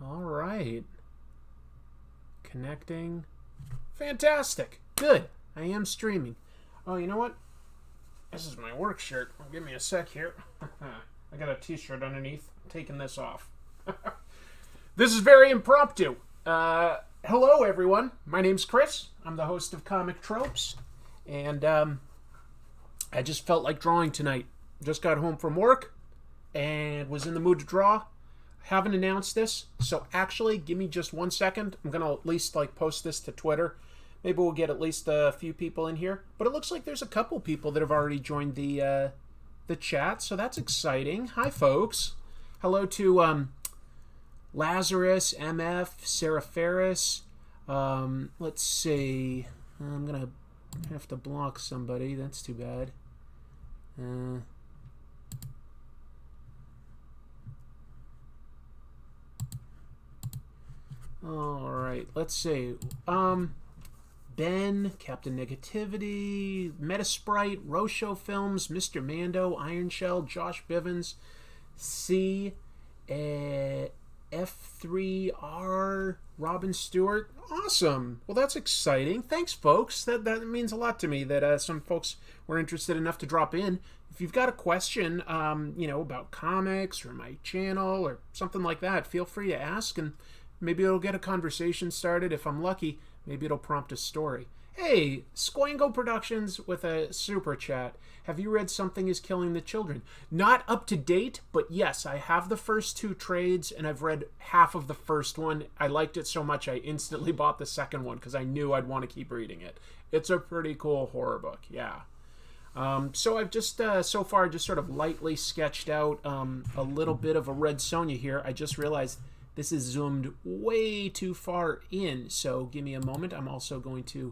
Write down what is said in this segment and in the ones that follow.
All right. Connecting. Fantastic. Good. I am streaming. Oh, you know what? This is my work shirt. Give me a sec here. I got a t-shirt underneath. I'm taking this off. This is very impromptu. Hello, everyone. My name's Chris. I'm the host of Comic Tropes. And I just felt like drawing tonight. Just got home from work and was in the mood to draw. Haven't announced this, so actually give me just 1 second. I'm gonna at least post this to Twitter. Maybe we'll get at least a few people in here. But it looks like there's a couple people that have already joined the chat, so that's exciting. Hi, folks. Hello to Lazarus, MF, Sarah Ferris. Let's see. I'm gonna have to block somebody. That's too bad. All right, let's see. Ben, Captain Negativity, Metasprite, Rosho Films, Mr. Mando, Iron Shell, Josh Bivens, C, F3R, Robin Stewart. Awesome. Well, that's exciting. Thanks, folks. That means a lot to me that some folks were interested enough to drop in. If you've got a question, about comics or my channel or something like that, feel free to ask, and maybe it'll get a conversation started. If I'm lucky, maybe it'll prompt a story. Hey, Squango Productions with a super chat. Have you read Something is Killing the Children? Not up to date, but yes, I have the first 2 trades, and I've read half of the first one. I liked it so much I instantly bought the second one because I knew I'd want to keep reading it. It's a pretty cool horror book, yeah. So I've just, so far, just sort of lightly sketched out a little bit of a Red Sonja here. I just realized this is zoomed way too far in, so give me a moment. I'm also going to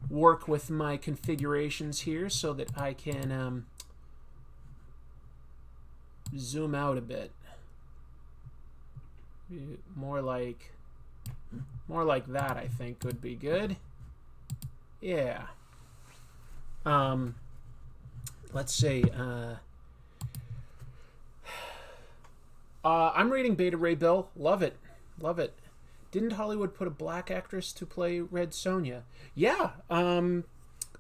work with my configurations here so that I can zoom out a bit. More like that, I think, would be good. Yeah. Let's see. I'm reading Beta Ray Bill. Love it. Love it. Didn't Hollywood put a black actress to play Red Sonja? Yeah.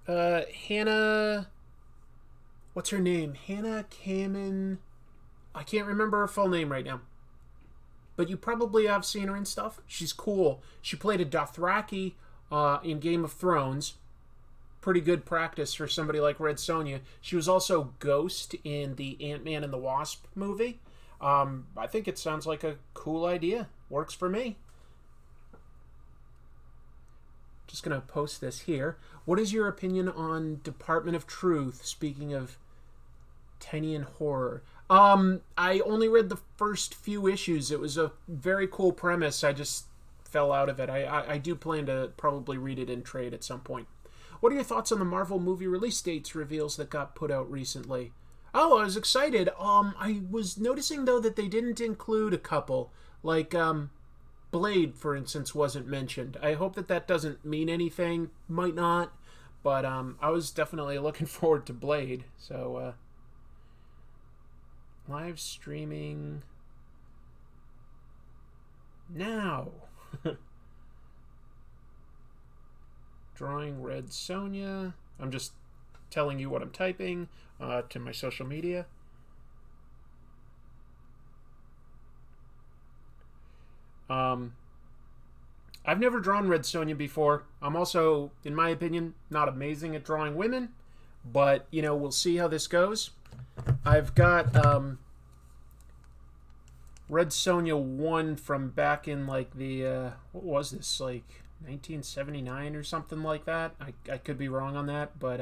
Hannah... What's her name? Hannah Kamen... I can't remember her full name right now. But you probably have seen her and stuff. She's cool. She played a Dothraki in Game of Thrones. Pretty good practice for somebody like Red Sonja. She was also Ghost in the Ant-Man and the Wasp movie. I think it sounds like a cool idea. Works for me. Just going to post this here. What is your opinion on Department of Truth, speaking of Tinian horror? I only read the first few issues. It was a very cool premise. I just fell out of it. I do plan to probably read it in trade at some point. What are your thoughts on the Marvel movie release dates reveals that got put out recently? Oh, I was excited. I was noticing, though, that they didn't include a couple. Like, Blade, for instance, wasn't mentioned. I hope that doesn't mean anything. Might not. But I was definitely looking forward to Blade. So, live streaming now. Drawing Red Sonja. I'm just telling you what I'm typing to my social media. I've never drawn Red Sonja before. I'm also, in my opinion, not amazing at drawing women, but, we'll see how this goes. I've got Red Sonja 1 from back in, what was this, 1979 or something like that. I could be wrong on that, but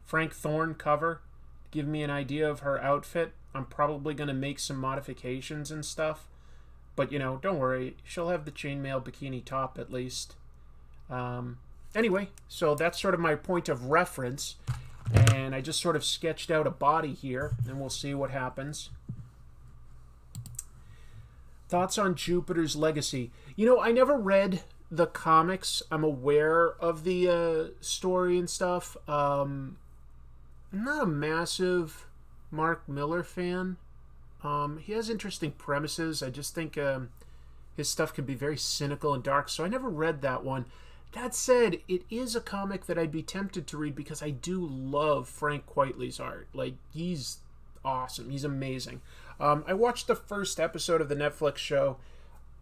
Frank Thorne cover. Give me an idea of her outfit. I'm probably going to make some modifications and stuff. But, don't worry. She'll have the chainmail bikini top at least. Anyway, so that's sort of my point of reference. And I just sort of sketched out a body here. And we'll see what happens. Thoughts on Jupiter's Legacy? I never read the comics. I'm aware of the story and stuff. I'm not a massive Mark Miller fan. He has interesting premises. I just think his stuff can be very cynical and dark, so I never read that one. That said, it is a comic that I'd be tempted to read because I do love Frank Quitely's art. Like, he's awesome. He's amazing. I watched the first episode of the Netflix show.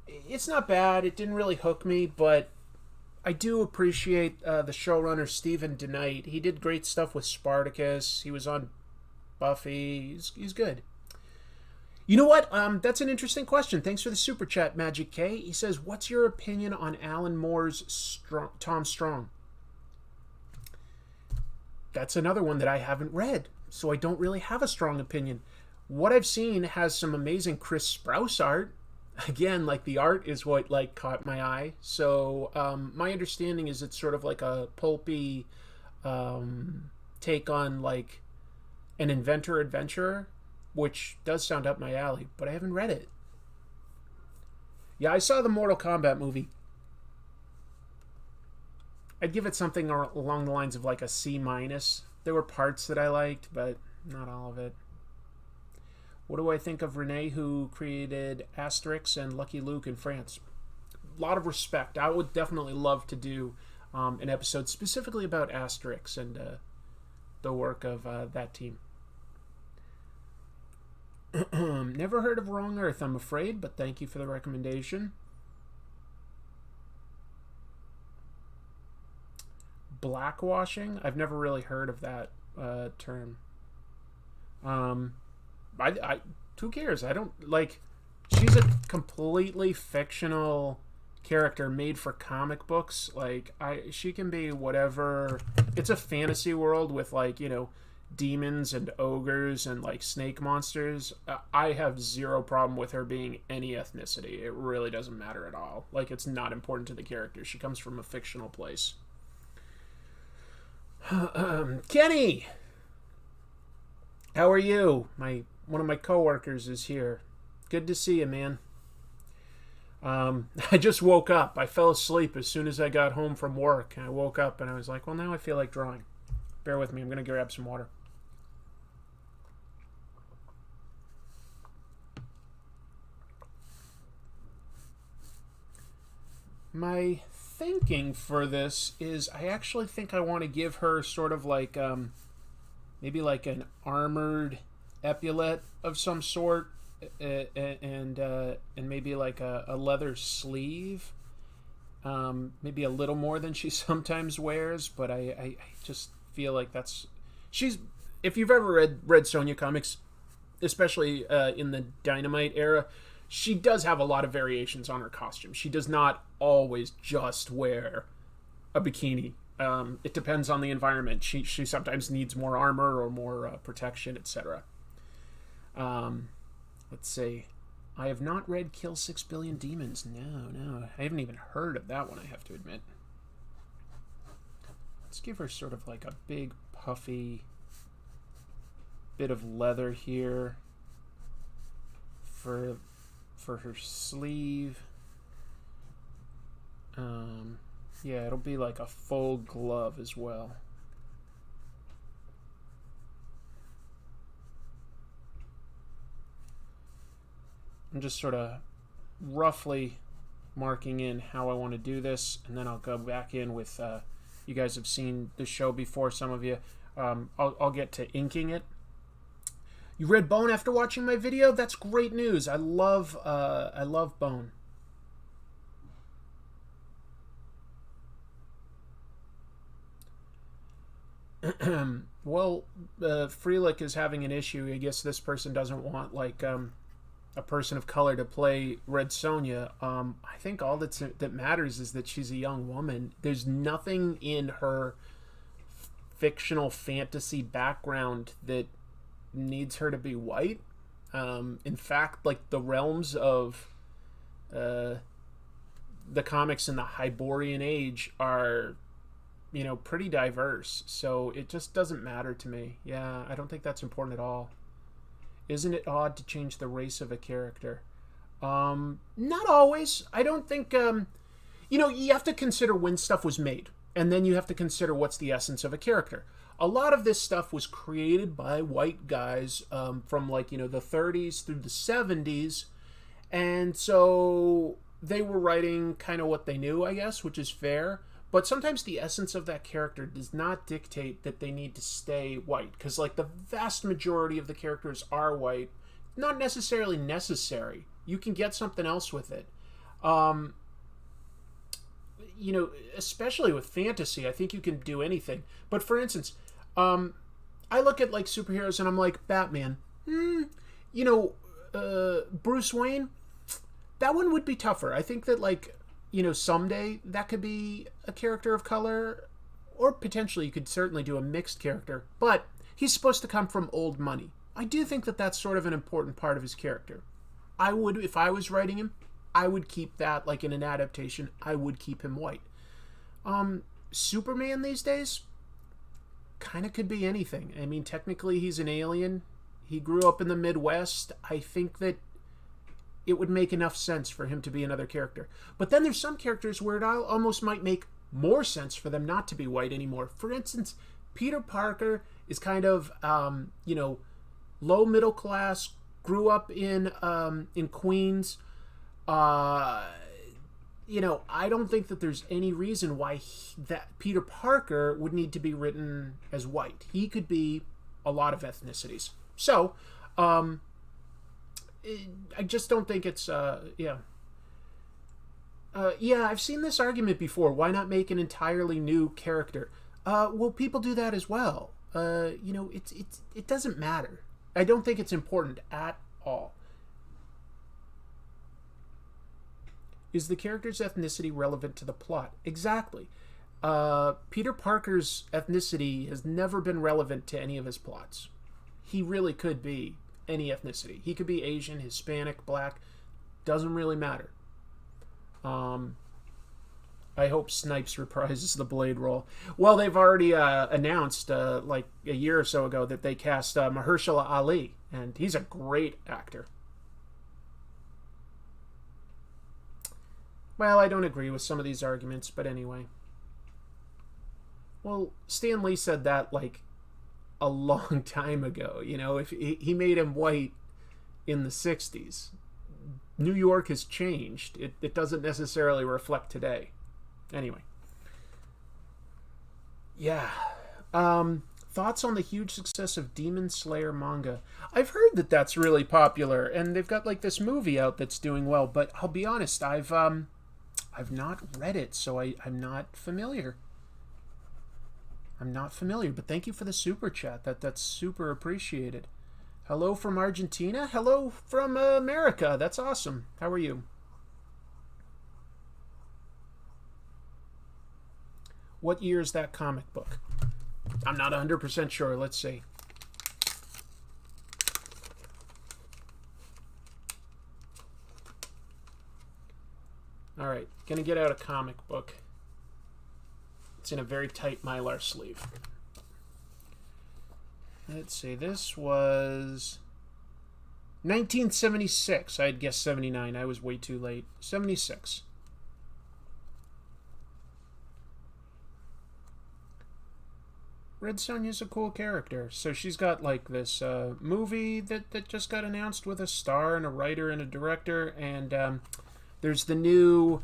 It's not bad. It didn't really hook me, but I do appreciate the showrunner Stephen DeKnight. He did great stuff with Spartacus. He was on Buffy. He's good. You know what? That's an interesting question. Thanks for the super chat, Magic K. He says, what's your opinion on Alan Moore's Tom Strong? That's another one that I haven't read, so I don't really have a strong opinion. What I've seen has some amazing Chris Sprouse art. Again, like, the art is what, like, caught my eye. So my understanding is it's sort of like a pulpy take on, like, an inventor-adventurer, which does sound up my alley, but I haven't read it. Yeah, I saw the Mortal Kombat movie. I'd give it something along the lines of like a C-. There were parts that I liked, but not all of it. What do I think of Renee, who created Asterix and Lucky Luke in France? A lot of respect. I would definitely love to do an episode specifically about Asterix and the work of that team. Never heard of Wrong Earth, I'm afraid, but thank you for the recommendation. Blackwashing? I've never really heard of that term. Who cares? I don't, like, she's a completely fictional character made for comic books. Like, she can be whatever. It's a fantasy world with, like, you know, demons and ogres and like snake monsters. I have zero problem with her being any ethnicity. It really doesn't matter at all. Like, it's not important to the character. She comes from a fictional place. Kenny, how are you? One of my coworkers is here. Good to see you, man. I just woke up. I fell asleep as soon as I got home from work. I woke up and I was like, well, now I feel like drawing. Bear with me. I'm going to grab some water. My thinking for this is I actually think I want to give her sort of like maybe like an armored epaulet of some sort, and maybe like a leather sleeve, maybe a little more than she sometimes wears, but I just feel like she's, if you've ever read Red Sonja comics, especially in the Dynamite era, she does have a lot of variations on her costume. She does not always just wear a bikini. It depends on the environment. She sometimes needs more armor or more protection, etc. Let's see. I have not read Kill 6 Billion Demons. No. I haven't even heard of that one, I have to admit. Let's give her sort of like a big, puffy bit of leather here for her sleeve. Yeah, it'll be like a full glove as well. I'm just sort of roughly marking in how I want to do this, and then I'll go back in with, you guys have seen the show before, some of you. I'll get to inking it. You read Bone after watching my video? That's great news. I love Bone. Well, Freelick is having an issue. I guess this person doesn't want like a person of color to play Red Sonja. I think all that matters is that she's a young woman. There's nothing in her fictional fantasy background that needs her to be white. In fact, like, the realms of the comics in the Hyborian Age are, you know, pretty diverse, so it just doesn't matter to me. Yeah, I don't think that's important at all. Isn't it odd to change the race of a character? Not always. I don't think, you know, you have to consider when stuff was made, and then you have to consider what's the essence of a character. a lot of this stuff was created by white guys from like, the 30s through the 70s. And so they were writing kind of what they knew, I guess, which is fair. But sometimes the essence of that character does not dictate that they need to stay white. Because, like, the vast majority of the characters are white. Not necessarily necessary. You can get something else with it. Especially with fantasy, I think you can do anything. But for instance, I look at, like, superheroes and I'm like, Batman. Bruce Wayne, that one would be tougher. I think that, like, someday that could be a character of color, or potentially you could certainly do a mixed character, but he's supposed to come from old money. I do think that that's sort of an important part of his character. I would, if I was writing him, I would keep that, like in an adaptation, I would keep him white. Superman these days kind of could be anything. I mean, technically he's an alien. He grew up in the Midwest. I think that it would make enough sense for him to be another character. But then there's some characters where it almost might make more sense for them not to be white anymore. For instance, Peter Parker is kind of, low middle class, grew up in Queens. I don't think that there's any reason why that Peter Parker would need to be written as white. He could be a lot of ethnicities. So, I just don't think it's, I've seen this argument before. Why not make an entirely new character? Well, people do that as well. It doesn't matter. I don't think it's important at all. Is the character's ethnicity relevant to the plot? Exactly. Peter Parker's ethnicity has never been relevant to any of his plots. He really could be any ethnicity. He could be Asian, Hispanic, black. Doesn't really matter. I hope Snipes reprises the Blade role. Well, they've already announced, like a year or so ago, that they cast Mahershala Ali, and he's a great actor. Well, I don't agree with some of these arguments, but anyway. Well, Stan Lee said that, like, a long time ago. If he made him white in the 60s. New York has changed. It doesn't necessarily reflect today. Anyway. Yeah. Thoughts on the huge success of Demon Slayer manga? I've heard that that's really popular, and they've got like this movie out that's doing well, but I'll be honest, I've not read it, so I'm not familiar. I'm not familiar, but thank you for the super chat. That's super appreciated. Hello from Argentina. Hello from America. That's awesome. How are you? What year is that comic book? I'm not 100% sure. Let's see. All right, gonna get out a comic book. It's in a very tight Mylar sleeve. Let's see, this was 1976. I'd guess 79. I was way too late. 76. Red Sonja's a cool character. So she's got like this movie that just got announced with a star and a writer and a director, and there's the new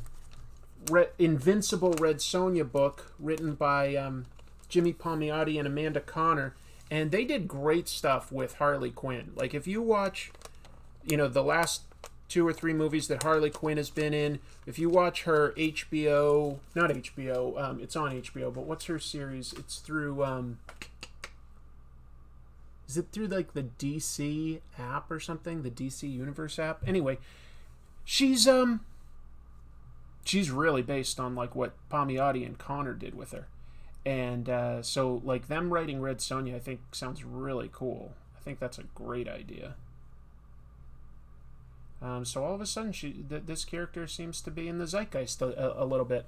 Invincible Red Sonja book written by Jimmy Palmiotti and Amanda Connor, and they did great stuff with Harley Quinn. Like, if you watch, the last 2 or 3 movies that Harley Quinn has been in, if you watch her HBO, not HBO, it's on HBO, but what's her series? It's through, is it through, like, the DC app or something? The DC Universe app? Anyway, she's really based on, like, what Palmiotti and Connor did with her. And so, like, them writing Red Sonja, I think, sounds really cool. I think that's a great idea. So all of a sudden, this character seems to be in the zeitgeist a little bit.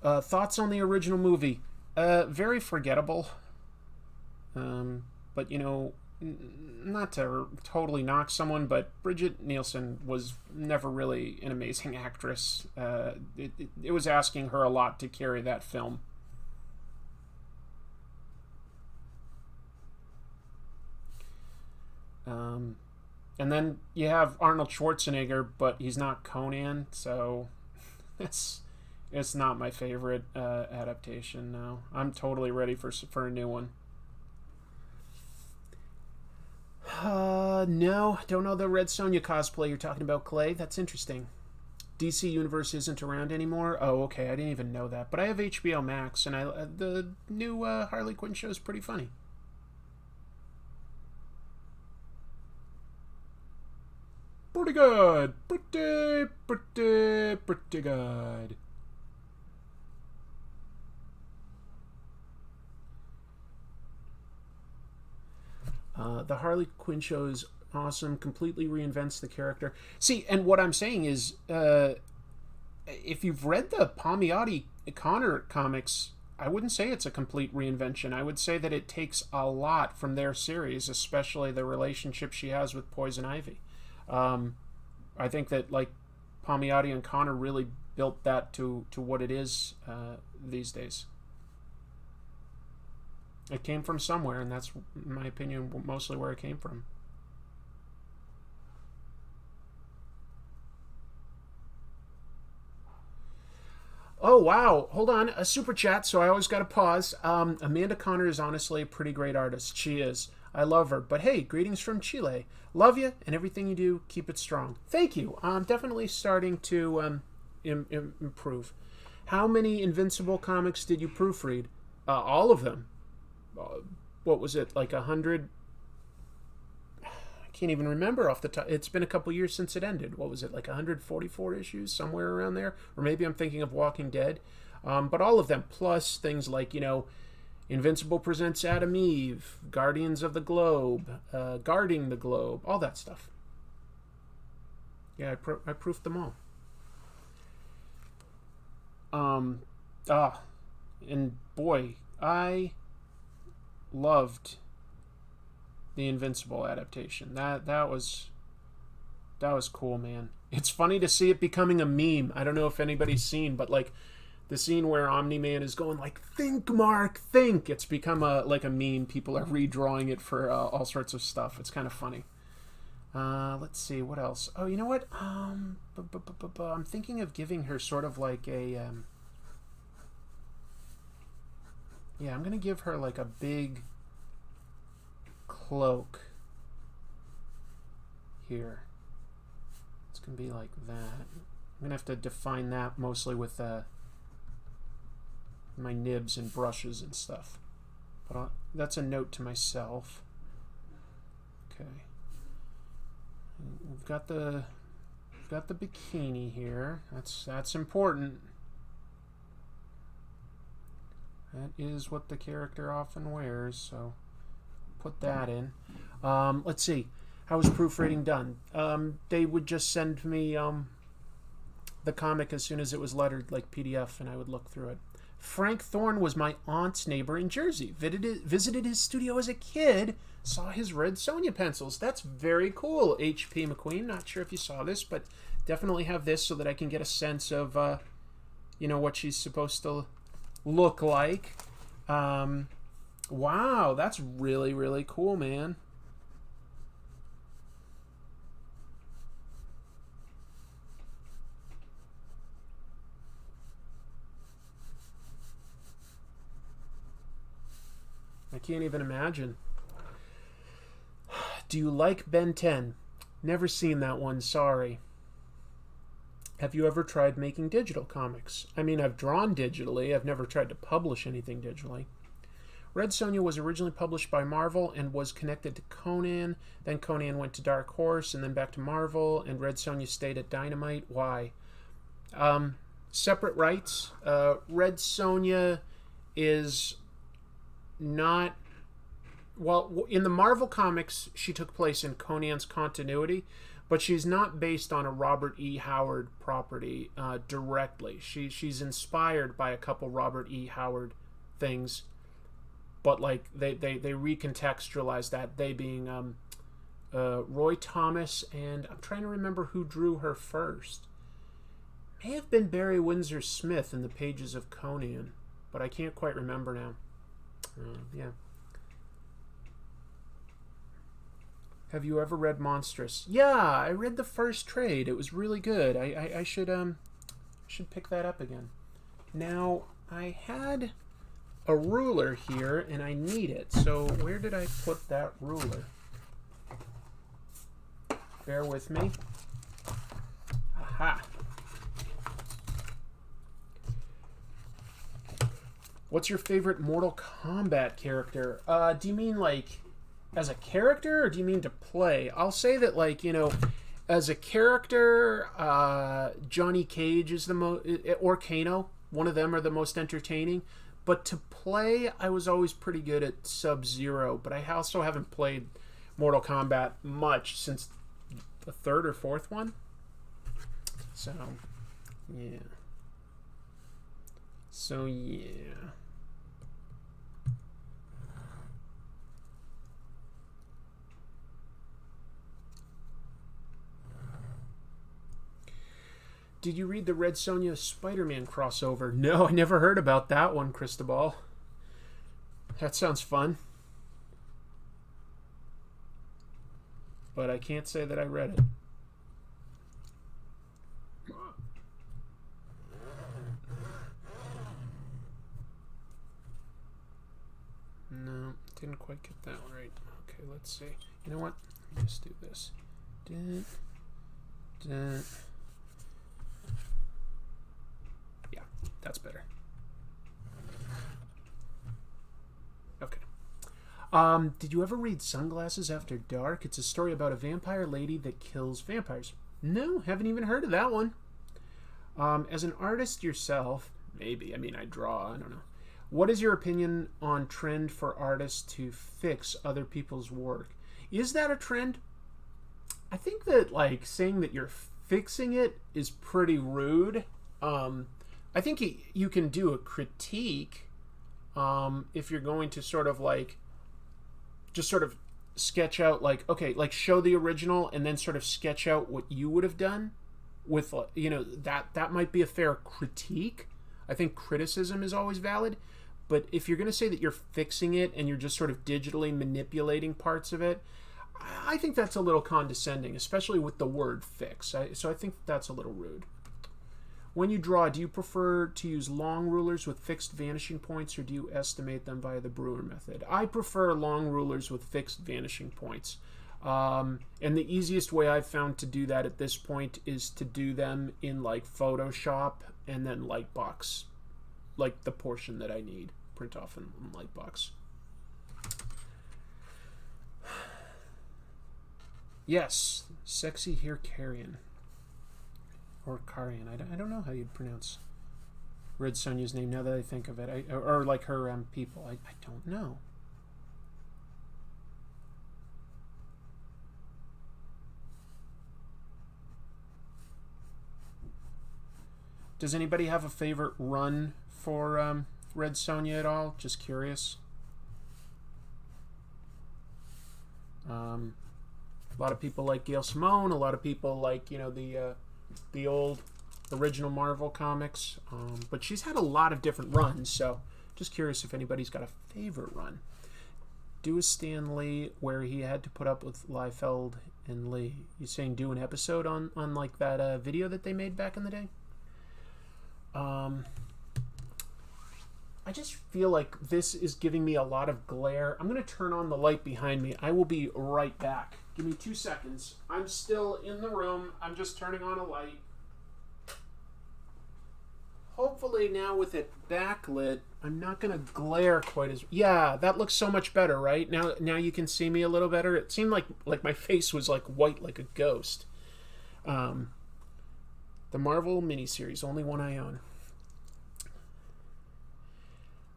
Thoughts on the original movie? Very forgettable. But, not to totally knock someone, but Bridget Nielsen was never really an amazing actress. It was asking her a lot to carry that film. And then you have Arnold Schwarzenegger, but he's not Conan, so it's not my favorite adaptation. No, I'm totally ready for a new one. No, don't know the Red Sonja cosplay you're talking about, Clay. That's interesting. DC Universe isn't around anymore. Oh, okay, I didn't even know that. But I have HBO Max, and the new Harley Quinn show is pretty funny. Pretty good. Pretty good. The Harley Quinn show is awesome. Completely reinvents the character. See, and what I'm saying is, if you've read the Palmiotti Connor comics, I wouldn't say it's a complete reinvention. I would say that it takes a lot from their series, especially the relationship she has with Poison Ivy. I think that like Palmiotti and Connor really built that to what it is these days. It came from somewhere, and that's, in my opinion, mostly where it came from. Oh, wow. Hold on. A super chat, so I always got to pause. Amanda Connor is honestly a pretty great artist. She is. I love her. But hey, greetings from Chile. Love you, and everything you do, keep it strong. Thank you. I'm definitely starting to improve. How many Invincible comics did you proofread? All of them. What was it, like 100? I can't even remember off the top. It's been a couple years since it ended. What was it, like 144 issues, somewhere around there? Or maybe I'm thinking of Walking Dead. But all of them, plus things like, Invincible presents Adam Eve, Guardians of the Globe, Guarding the Globe, all that stuff. Yeah, I proofed them all. And boy, I loved the Invincible adaptation. That was cool, man. It's funny to see it becoming a meme. I don't know if anybody's seen, but like the scene where Omni-Man is going like, "Think, Mark, think." It's become a meme. People are redrawing it for all sorts of stuff. It's kind of funny. Let's see what else. Oh, you know what? I'm thinking of giving her sort of like a I'm gonna give her like a big cloak here. It's gonna be like that. I'm gonna have to define that mostly with my nibs and brushes and stuff. But that's a note to myself. Okay. We've got the bikini here. That's important. That is what the character often wears, so put that in. Let's see. How was proofreading done? They would just send me the comic as soon as it was lettered, like PDF, and I would look through it. Frank Thorne was my aunt's neighbor in Jersey. Visited his studio as a kid. Saw his Red Sonja pencils. That's very cool. H.P. McQueen. Not sure if you saw this, but definitely have this so that I can get a sense of, what she's supposed to look like. Wow, that's really, really cool, man. I can't even imagine. Do you like Ben 10? Never seen that one, sorry. Have you ever tried making digital comics? I mean, I've drawn digitally. I've never tried to publish anything digitally. Red Sonja was originally published by Marvel and was connected to Conan. Then Conan went to Dark Horse and then back to Marvel, and Red Sonja stayed at Dynamite. Why? Separate rights. Red Sonja is not... Well, in the Marvel comics, she took place in Conan's continuity, but she's not based on a Robert E. Howard property directly. She's inspired by a couple Robert E. Howard things, but like they recontextualized that, they being Roy Thomas, and I'm trying to remember who drew her first. May have been Barry Windsor Smith in the pages of Conan, but I can't quite remember now. Yeah. Have you ever read Monstrous? Yeah, I read the first trade. It was really good. I should pick that up again. Now, I had a ruler here, and I need it. So where did I put that ruler? Bear with me. Aha. What's your favorite Mortal Kombat character? Do you mean like as a character, or do you mean to play? I'll say that, like, you know, as a character, Johnny Cage is the most, or Kano, one of them are the most entertaining. But to play, I was always pretty good at Sub-Zero, but I also haven't played Mortal Kombat much since the third or fourth one. So, yeah. So, yeah. Did you read the Red Sonja Spider-Man crossover? No, I never heard about that one, Cristobal. That sounds fun. But I can't say that I read it. No, didn't quite get that right. Okay, let's see. You know what? Let me just do this. Yeah, that's better. Okay. Did you ever read Sunglasses After Dark? It's a story about a vampire lady that kills vampires. No, haven't even heard of that one. As an artist yourself, maybe. I mean, I draw. I don't know. What is your opinion on trend for artists to fix other people's work? Is that a trend? I think that, like, saying that you're fixing it is pretty rude. I think you can do a critique if you're going to sort of, like, just sort of sketch out, like, okay, like, show the original and then sort of sketch out what you would have done with, you know, that might be a fair critique. I think criticism is always valid. But if you're going to say that you're fixing it and you're just sort of digitally manipulating parts of it, I think that's a little condescending, especially with the word fix. So I think that's a little rude. When you draw, do you prefer to use long rulers with fixed vanishing points, or do you estimate them via the Brewer method? I prefer long rulers with fixed vanishing points. And the easiest way I've found to do that at this point is to do them in, like, Photoshop and then Lightbox, like the portion that I need, print off in Lightbox. Yes, Sexy Hair Carrion. Or Carrion. I don't know how you'd pronounce Red Sonja's name now that I think of it. Or like her people. I don't know. Does anybody have a favorite run for Red Sonja at all? Just curious. A lot of people like Gail Simone. A lot of people like, you know, the old original Marvel comics. But she's had a lot of different runs, so just curious if anybody's got a favorite run. Do a Stan Lee where he had to put up with Liefeld and Lee. You saying do an episode on like that video that they made back in the day? I just feel like this is giving me a lot of glare. I'm going to turn on the light behind me. I will be right back. Give me 2 seconds. I'm still in the room. I'm just turning on a light. Hopefully now with it backlit, I'm not going to glare quite as... Yeah, that looks so much better, right? Now you can see me a little better. It seemed like my face was like white like a ghost. The Marvel miniseries, only one I own.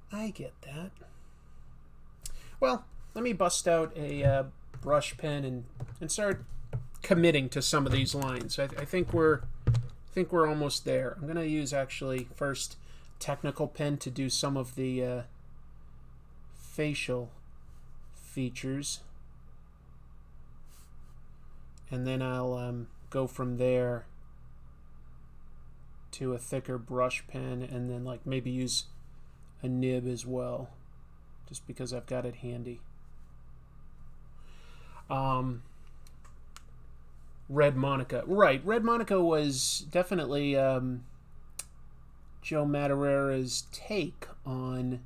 I get that. Well, let me bust out a brush pen and start committing to some of these lines. I think we're almost there. I'm gonna use actually first technical pen to do some of the facial features. And then I'll go from there to a thicker brush pen, and then like maybe use a nib as well, just because I've got it handy. Red Monica. Right, Red Monica was definitely Joe Madureira's take on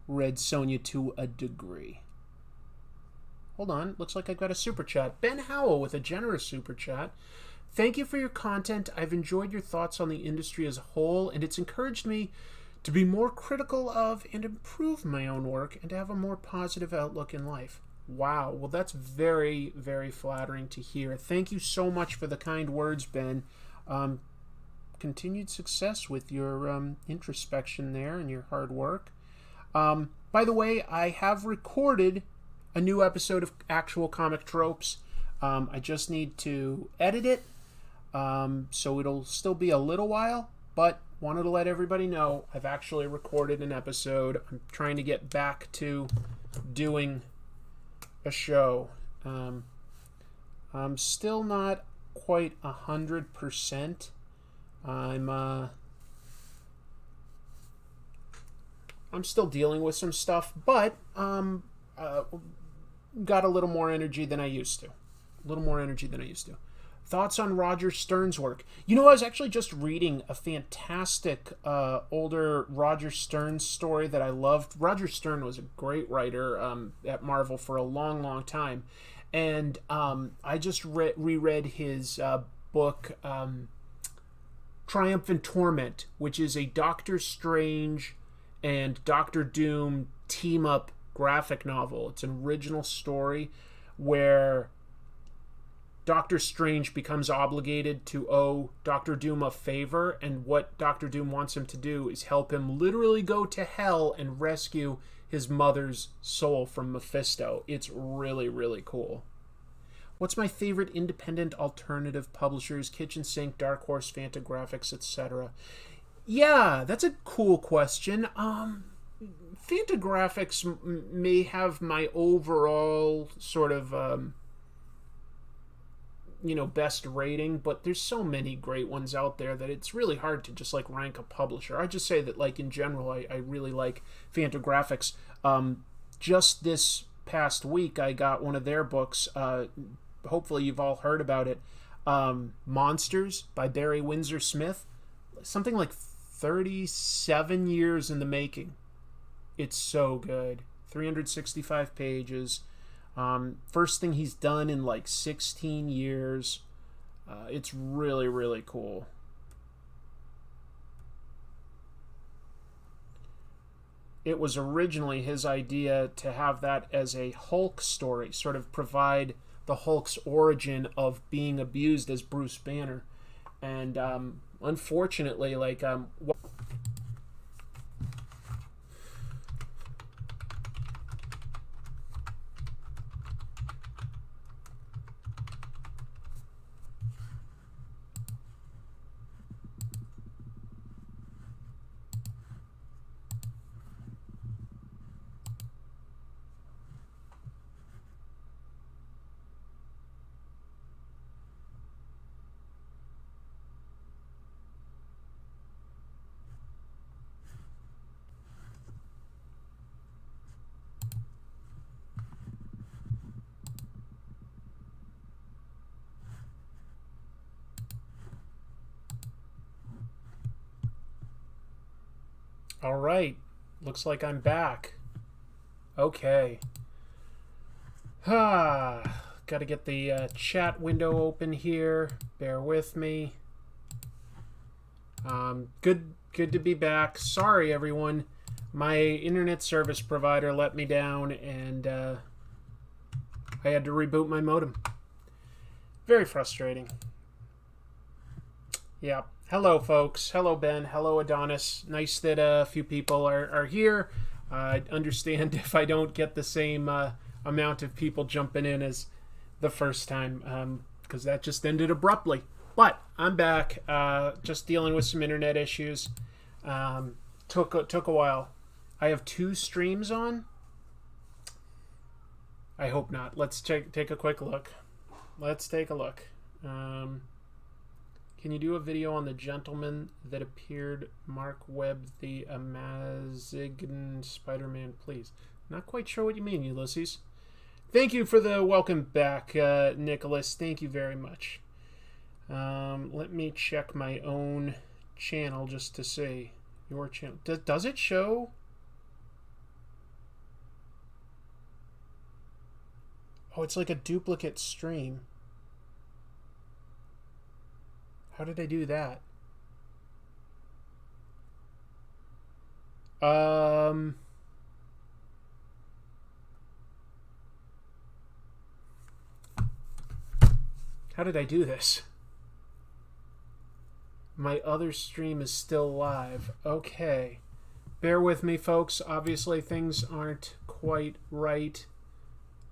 Red Sonja to a degree. Hold on, looks like I got a super chat. Ben Howell with a generous super chat. Thank you for your content. I've enjoyed your thoughts on the industry as a whole, and it's encouraged me to be more critical of and improve my own work and to have a more positive outlook in life. Wow, well that's very, very flattering to hear. Thank you so much for the kind words, Ben. Continued success with your introspection there and your hard work. By the way, I have recorded a new episode of Actual Comic Tropes. I just need to edit it, so it'll still be a little while, but wanted to let everybody know I've actually recorded an episode. I'm trying to get back to doing a show. I'm still not quite 100%. I'm still dealing with some stuff, but got a little more energy than I used to. Thoughts on Roger Stern's work? You know, I was actually just reading a fantastic older Roger Stern story that I loved. Roger Stern was a great writer at Marvel for a long, long time. And I just reread his book, Triumph and Torment, which is a Doctor Strange and Doctor Doom team-up graphic novel. It's an original story where Doctor Strange becomes obligated to owe Doctor Doom a favor, and what Doctor Doom wants him to do is help him literally go to hell and rescue his mother's soul from Mephisto. It's really, really cool. What's my favorite independent alternative publishers? Kitchen Sink, Dark Horse, Fantagraphics, etc. Yeah, that's a cool question. Fantagraphics may have my overall sort of best rating, but there's so many great ones out there that it's really hard to just like rank a publisher. I just say that like in general I really like Fantagraphics. Just this past week I got one of their books, hopefully you've all heard about it, Monsters by Barry Windsor Smith. Something like 37 years in the making. It's so good. 365 pages. First thing he's done in like 16 years. It's really, really cool. It was originally his idea to have that as a Hulk story, sort of provide the Hulk's origin of being abused as Bruce Banner. And unfortunately, like all right, looks like I'm back. Okay. Got to get the chat window open here. Bear with me. Good to be back. Sorry, everyone. My internet service provider let me down, and I had to reboot my modem. Very frustrating. Yeah. Hello, folks. Hello, Ben. Hello, Adonis. Nice that a few people are here. I understand if I don't get the same amount of people jumping in as the first time, because that just ended abruptly. But I'm back. Just dealing with some internet issues. Took a while. I have 2 streams on. I hope not. Let's take a quick look. Let's take a look. Can you do a video on the gentleman that appeared, Mark Webb, the Amazigh Spider-Man, please? Not quite sure what you mean, Ulysses. Thank you for the welcome back, Nicholas. Thank you very much. Let me check my own channel just to see. Your channel. Does it show? Oh, it's like a duplicate stream. How did I do that? How did I do this? My other stream is still live. Okay. Bear with me, folks. Obviously, things aren't quite right.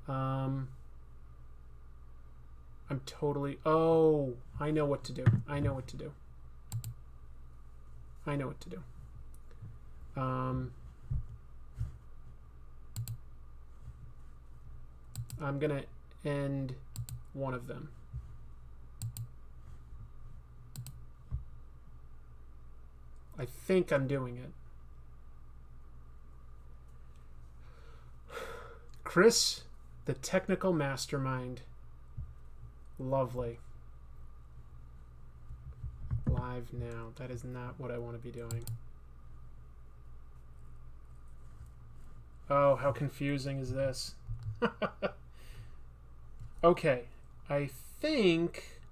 I'm totally... Oh, I know what to do. I know what to do. I know what to do. I'm going to end one of them. I think I'm doing it. Chris, the technical mastermind. Lovely. Live now. That is not what I want to be doing. Oh, how confusing is this? Okay. I think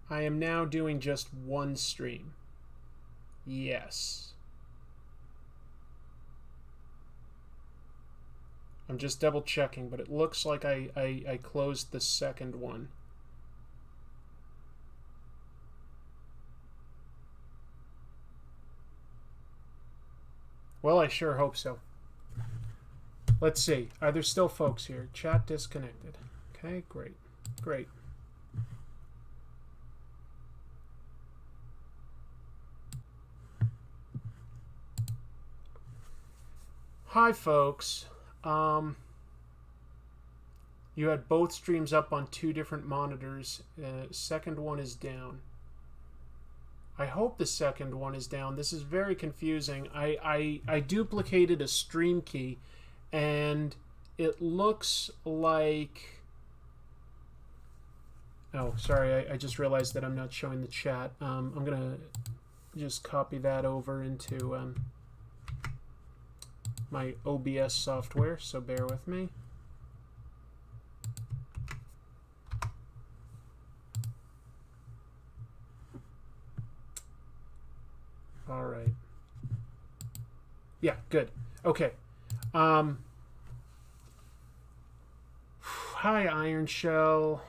I am now doing just one stream. Yes. I'm just double checking, but it looks like I closed the second one. Well, I sure hope so. Let's see. Are there still folks here? Chat disconnected. Okay, great. Great. Hi, folks. You had both streams up on two different monitors. Second one is down. I hope the second one is down. This is very confusing. I duplicated a stream key, and it looks like... Oh, sorry. I just realized that I'm not showing the chat. I'm going to just copy that over into my OBS software, so bear with me. All right. Yeah, good. Okay. Hi, Iron Shell.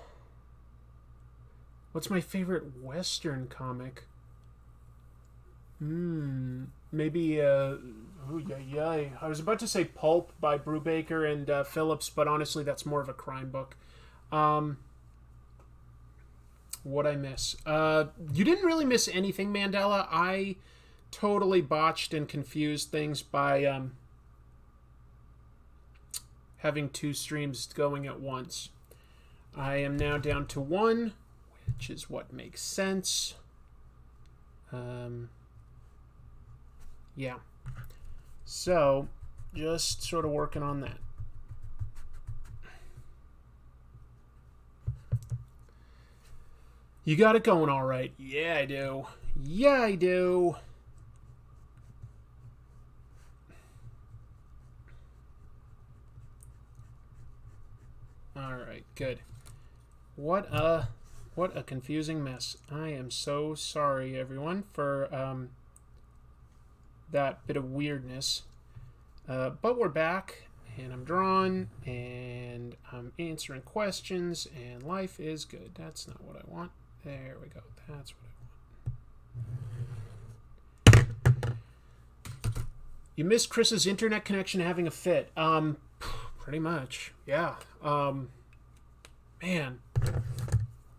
What's my favorite Western comic? Maybe, oh, yeah. I was about to say Pulp by Brubaker and Phillips, but honestly, that's more of a crime book. What'd I miss? You didn't really miss anything, Mandela. I totally botched and confused things by having two streams going at once. I am now down to one, which is what makes sense. Yeah. So, just sort of working on that. You got it going all right. Yeah, I do. Yeah, I do. All right, good. What a confusing mess. I am so sorry, everyone, for that bit of weirdness. But we're back, and I'm drawn, and I'm answering questions, and life is good. That's not what I want. There we go. That's what I want. You missed Chris's internet connection having a fit. Pretty much. Yeah. Man.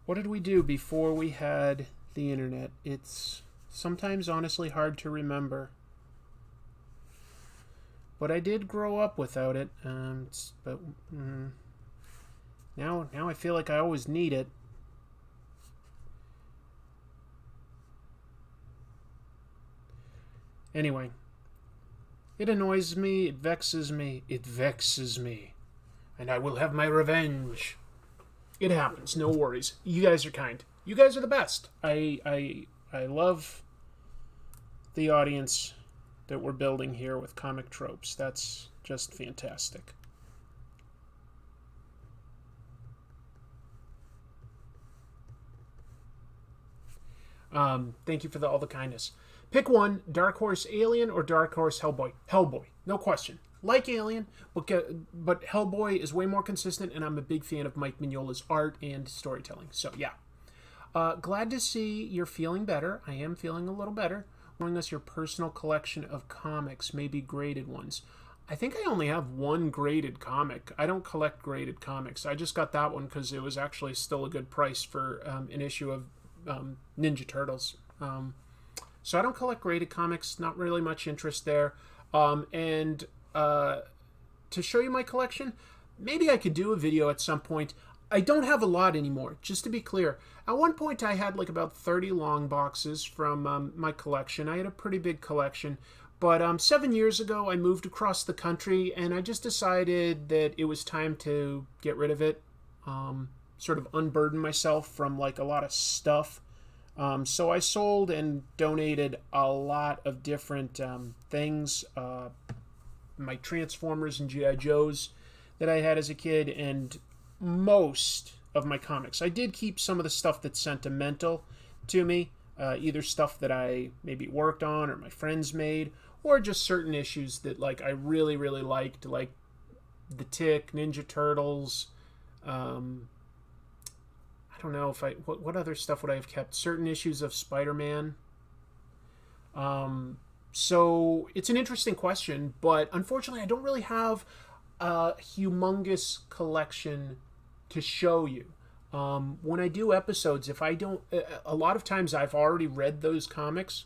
What did we do before we had the internet? It's sometimes honestly hard to remember. But I did grow up without it. But now I feel like I always need it. Anyway, it annoys me, it vexes me, and I will have my revenge. It happens, no worries. You guys are kind. You guys are the best. I love the audience that we're building here with comic tropes. That's just fantastic. Thank you for all the kindness. Pick one, Dark Horse Alien or Dark Horse Hellboy. Hellboy, no question. Like Alien, but Hellboy is way more consistent, and I'm a big fan of Mike Mignola's art and storytelling. So, yeah. Glad to see you're feeling better. I am feeling a little better. Showing us your personal collection of comics, maybe graded ones. I think I only have one graded comic. I don't collect graded comics. I just got that one because it was actually still a good price for an issue of Ninja Turtles. So I don't collect graded comics, not really much interest there. And to show you my collection, maybe I could do a video at some point. I don't have a lot anymore, just to be clear. At one point I had like about 30 long boxes from my collection. I had a pretty big collection. But 7 years ago I moved across the country and I just decided that it was time to get rid of it. Sort of unburden myself from like a lot of stuff. So I sold and donated a lot of different things. My Transformers and G.I. Joes that I had as a kid, and most of my comics. I did keep some of the stuff that's sentimental to me, either stuff that I maybe worked on or my friends made, or just certain issues that like I really, really liked, like The Tick, Ninja Turtles. I don't know if what other stuff would I have kept? Certain issues of Spider-Man. So it's an interesting question, but unfortunately I don't really have a humongous collection to show you. When I do episodes, if I don't, a lot of times I've already read those comics,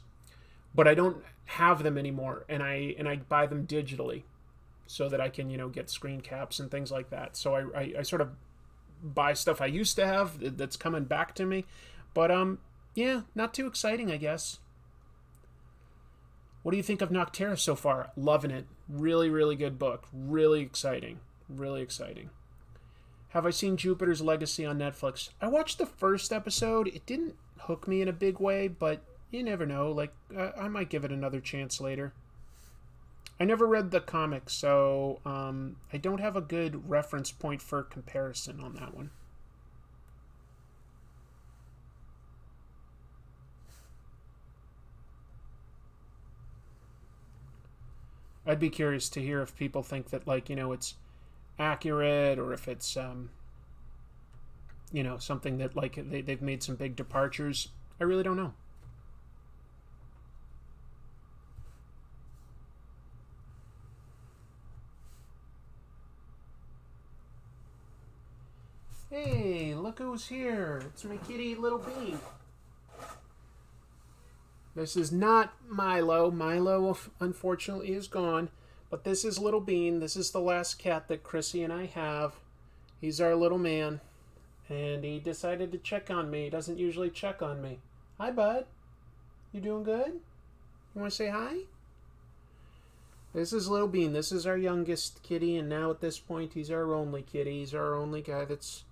but I don't have them anymore, and I buy them digitally so that I can, get screen caps and things like that. So I sort of buy stuff I used to have that's coming back to me. But yeah, not too exciting, I guess. What do you think of Noctera so far? Loving it. Really, really good book. Really exciting. Really exciting. Have I seen Jupiter's Legacy on Netflix? I watched the first episode. It didn't hook me in a big way, but you never know. Like, I might give it another chance later. I never read the comic, so I don't have a good reference point for comparison on that one. I'd be curious to hear if people think that, like, it's accurate, or if it's, something that, like, they've made some big departures. I really don't know. Hey, look who's here. It's my kitty, Little Bean. This is not Milo. Milo, unfortunately, is gone. But this is Little Bean. This is the last cat that Chrissy and I have. He's our little man. And he decided to check on me. He doesn't usually check on me. Hi, bud. You doing good? You want to say hi? This is Little Bean. This is our youngest kitty. And now at this point, he's our only kitty. He's our only guy that's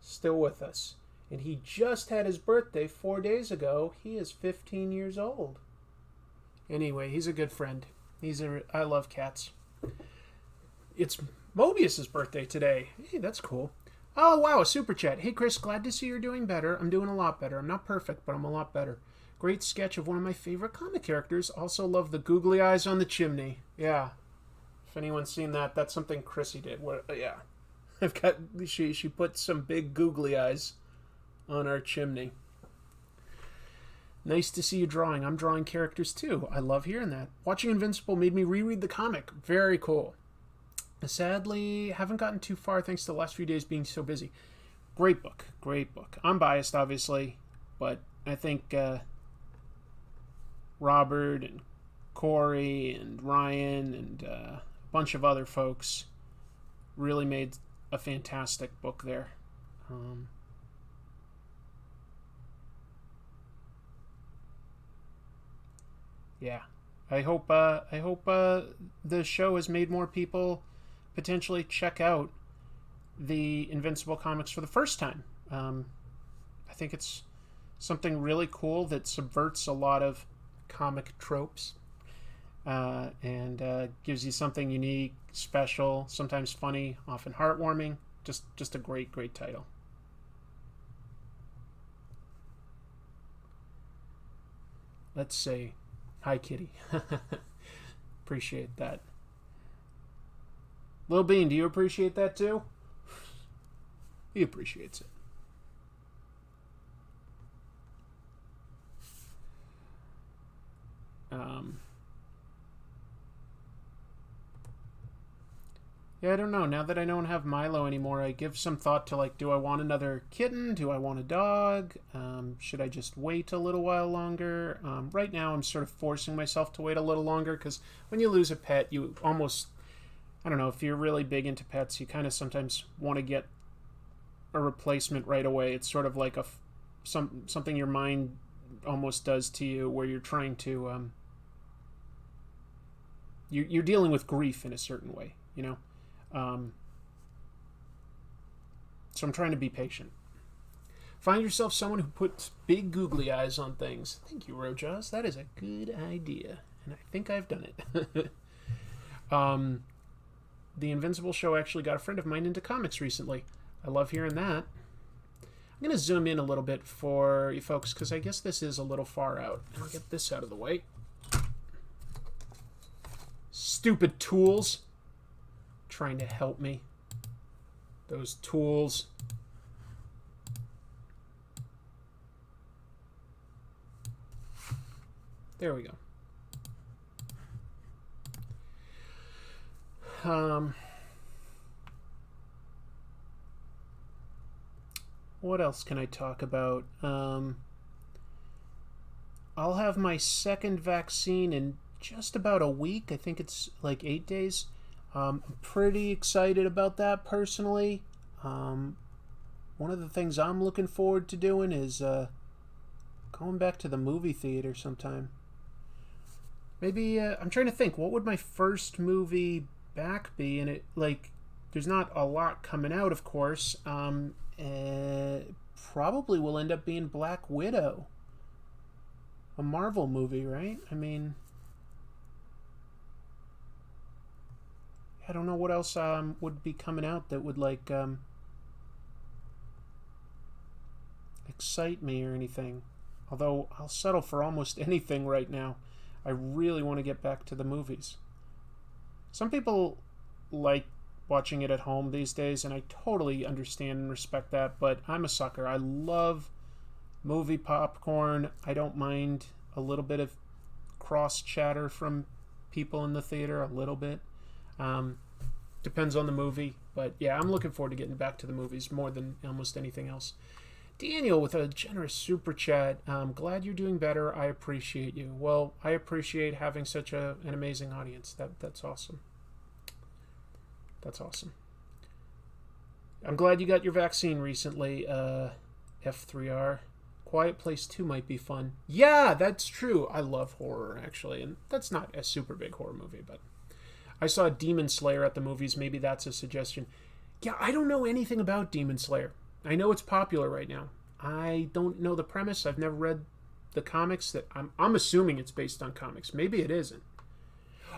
still with us. And he just had his birthday 4 days ago. He is 15 years old. Anyway, he's a good friend. I love cats. It's Mobius's birthday today. Hey, that's cool. Oh, wow, a super chat. Hey, Chris, glad to see you're doing better. I'm doing a lot better. I'm not perfect, but I'm a lot better. Great sketch of one of my favorite comic characters. Also love the googly eyes on the chimney. Yeah. If anyone's seen that, that's something Chrissy did. Yeah. She put some big googly eyes on our chimney. Nice to see you drawing. I'm drawing characters too. I love hearing that. Watching Invincible made me reread the comic. Very cool. Sadly, haven't gotten too far thanks to the last few days being so busy. Great book. Great book. I'm biased, obviously, but I think Robert and Corey and Ryan and bunch of other folks really made a fantastic book there. Yeah, I hope the show has made more people potentially check out the Invincible comics for the first time. I think it's something really cool that subverts a lot of comic tropes, and gives you something unique, special, sometimes funny, often heartwarming. Just a great title. Let's see. Hi, Kitty. Appreciate that. Lil Bean, do you appreciate that too? He appreciates it. Yeah, I don't know. Now that I don't have Milo anymore, I give some thought to, like, do I want another kitten? Do I want a dog? Should I just wait a little while longer? Right now, I'm sort of forcing myself to wait a little longer, because when you lose a pet, you almost, I don't know, if you're really big into pets, you kind of sometimes want to get a replacement right away. It's sort of like something your mind almost does to you, where you're trying to, you're dealing with grief in a certain way, you know? So I'm trying to be patient. Find yourself someone who puts big googly eyes on things. Thank you, Rojas. That is a good idea, and I think I've done it. The Invincible show actually got a friend of mine into comics recently. I love hearing that. I'm going to zoom in a little bit for you folks, because I guess this is a little far out. I'll get this out of the way. Stupid tools. Trying to help me. Those tools. There we go. What else can I talk about? I'll have my second vaccine in just about a week. I think it's like 8 days. I'm pretty excited about that personally. One of the things I'm looking forward to doing is going back to the movie theater sometime. Maybe, I'm trying to think, what would my first movie back be? And it, like, there's not a lot coming out, of course. Probably will end up being Black Widow. A Marvel movie, right? I mean, I don't know what else would be coming out that would, like, excite me or anything. Although I'll settle for almost anything right now. I really want to get back to the movies. Some people like watching it at home these days, and I totally understand and respect that, but I'm a sucker. I love movie popcorn. I don't mind a little bit of cross chatter from people in the theater, a little bit. Depends on the movie, but yeah, I'm looking forward to getting back to the movies more than almost anything else. Daniel with a generous super chat. Glad you're doing better. I appreciate you. Well, I appreciate having such an amazing audience. That's awesome. That's awesome. I'm glad you got your vaccine recently, F3R. Quiet Place 2 might be fun. Yeah, that's true. I love horror, actually, and that's not a super big horror movie, but I saw Demon Slayer at the movies. Maybe that's a suggestion. Yeah, I don't know anything about Demon Slayer. I know it's popular right now. I don't know the premise. I've never read the comics. That I'm assuming it's based on comics. Maybe it isn't.